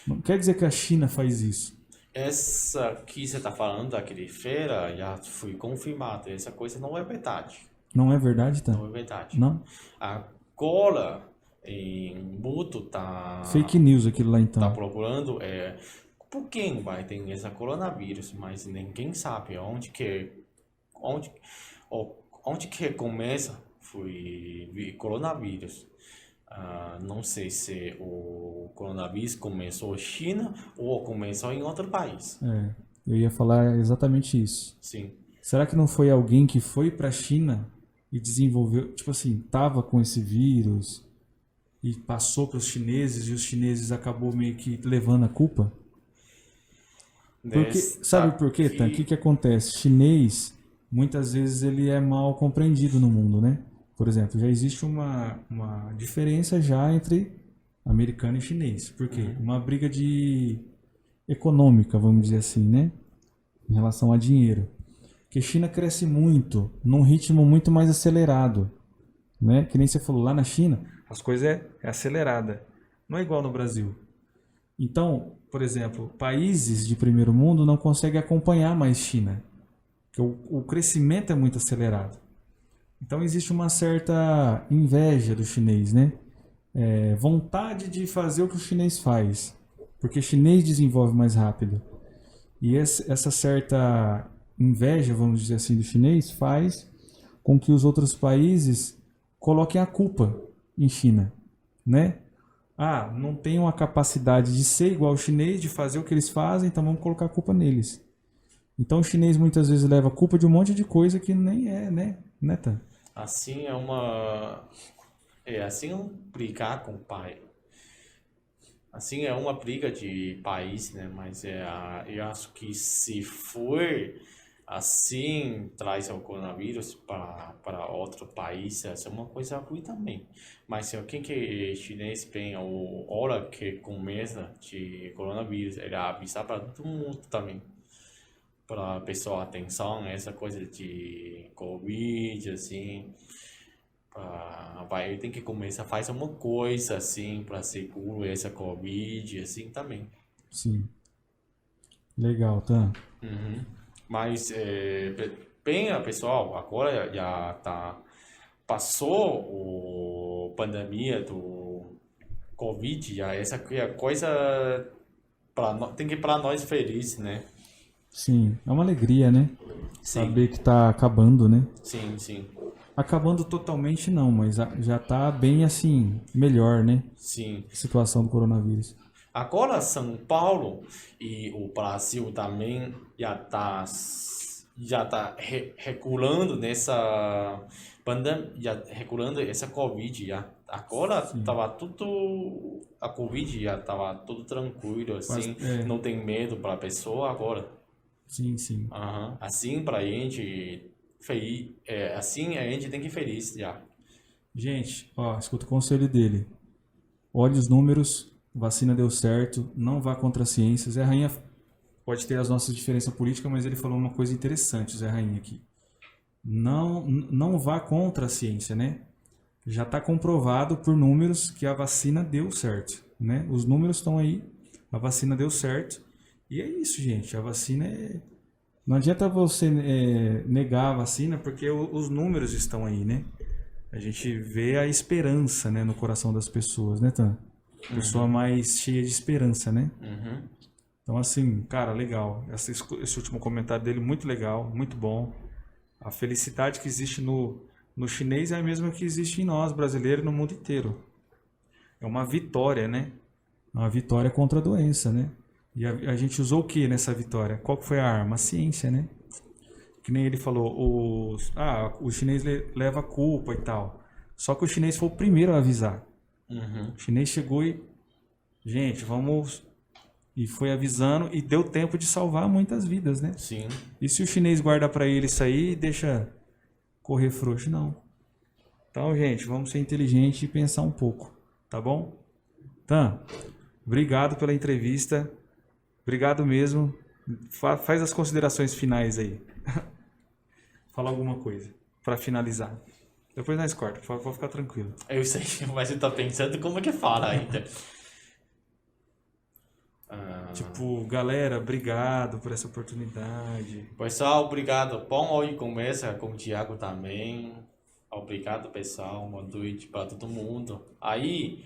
Não quer dizer que a China faz isso. Essa que você está falando, daquele feira, já foi confirmado. Essa coisa não é verdade. Não é verdade, tá? Não é verdade. Não? Agora, em Muto tá Fake news aquilo lá então. procurando por quem vai ter esse coronavírus, mas ninguém sabe onde que começa foi coronavírus. Não sei se o coronavírus começou na China ou começou em outro país. Eu ia falar exatamente isso. Sim. Será que não foi alguém que foi para a China e desenvolveu, tipo assim, tava com esse vírus e passou para os chineses e os chineses acabou meio que levando a culpa? Porque, sabe por quê, Tan? O que acontece? Chinês, muitas vezes ele é mal compreendido no mundo, né? Por exemplo, já existe uma diferença já entre americano e chinês. Por quê? Uma briga econômica, vamos dizer assim, né? Em relação a dinheiro. Porque a China cresce muito, num ritmo muito mais acelerado, né? Que nem você falou, lá na China, as coisas é acelerada. Não é igual no Brasil. Então, por exemplo, países de primeiro mundo não conseguem acompanhar mais China. Porque o crescimento é muito acelerado. Então existe uma certa inveja do chinês, né? Vontade de fazer o que o chinês faz. Porque o chinês desenvolve mais rápido. E essa certa inveja, vamos dizer assim, do chinês faz com que os outros países coloquem a culpa em China, né? Não tem uma capacidade de ser igual ao chinês, de fazer o que eles fazem, então vamos colocar a culpa neles. Então o chinês muitas vezes leva a culpa de um monte de coisa que nem é, né, Tan? Assim assim brigar com o pai. Assim é uma briga de país, né? Mas eu acho que se for assim, traz o coronavírus para outro país, essa é uma coisa ruim também. Mas se alguém que chinês tem a hora que começa de coronavírus, ele avisar para todo mundo também. Para a pessoa atenção, essa coisa de Covid, assim. Ele tem que começar a fazer uma coisa assim para seguro essa Covid, assim também. Sim. Legal, Tan. Mas, pessoal, agora já passou a pandemia do Covid, já essa é a coisa tem que para nós feliz, né? Sim, é uma alegria, né? Sim. Saber que tá acabando, né? Sim, sim. Acabando totalmente não, mas já tá bem assim, melhor, né? Sim. A situação do coronavírus. Agora São Paulo e o Brasil também já tá regulando nessa pandemia, já regulando essa Covid já. Agora tava tudo a Covid já tava tudo tranquilo assim, não tem medo para a pessoa agora. Sim, sim. Assim pra gente feliz, assim a gente tem que ir feliz já. Gente, escuta o conselho dele. Olhe os números, vacina deu certo, não vá contra a ciência. Zé Rainha pode ter as nossas diferenças políticas, mas ele falou uma coisa interessante, Zé Rainha, aqui. Não vá contra a ciência, né? Já está comprovado por números que a vacina deu certo, né? Os números estão aí, a vacina deu certo. E é isso, gente. A vacina não adianta você negar a vacina, porque os números estão aí, né? A gente vê a esperança, né, no coração das pessoas, né, Tan? Pessoa mais cheia de esperança, né? Então, assim, cara, legal. Esse último comentário dele, muito legal, muito bom. A felicidade que existe no chinês é a mesma que existe em nós, brasileiros, e no mundo inteiro. É uma vitória, né? Uma vitória contra a doença, né? E a gente usou o que nessa vitória? Qual que foi a arma? A ciência, né? Que nem ele falou, o chinês leva a culpa e tal. Só que o chinês foi o primeiro a avisar. O chinês chegou e... Gente, vamos... E foi avisando e deu tempo de salvar muitas vidas, né? Sim. E se o chinês guarda pra ele isso aí e deixa correr frouxo? Não. Então, gente, vamos ser inteligentes e pensar um pouco, tá bom? Tan, obrigado pela entrevista. Obrigado mesmo. Faz as considerações finais aí. Fala alguma coisa pra finalizar. Depois nós corta, pode ficar tranquilo. Eu sei, mas você tá pensando como é que fala ainda. Tipo, galera, obrigado por essa oportunidade. Pessoal, obrigado. Bom hoje conversa com o Thiago também. Obrigado, pessoal. Boa noite para todo mundo. Aí,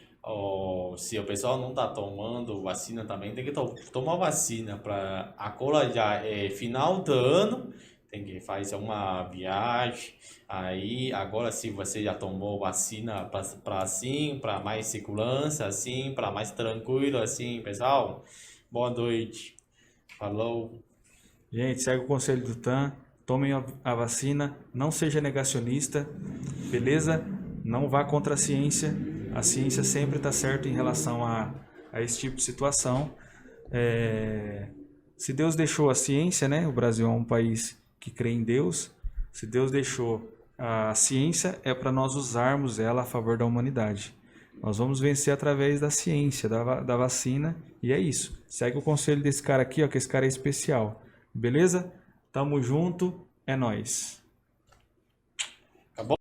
se o pessoal não tá tomando vacina também, tem que tomar vacina. Agora já é final do ano, tem que fazer uma viagem. Aí, agora se você já tomou vacina para assim, para mais segurança, assim, para mais tranquilo, assim, pessoal. Boa noite. Falou. Gente, segue o conselho do Tan, tomem a vacina, não seja negacionista, beleza? Não vá contra a ciência sempre está certa em relação a esse tipo de situação. Se Deus deixou a ciência, né? O Brasil é um país que crê em Deus, se Deus deixou a ciência, é para nós usarmos ela a favor da humanidade. Nós vamos vencer através da ciência, da vacina, e é isso. Segue o conselho desse cara aqui, ó, que esse cara é especial. Beleza? Tamo junto, é nóis.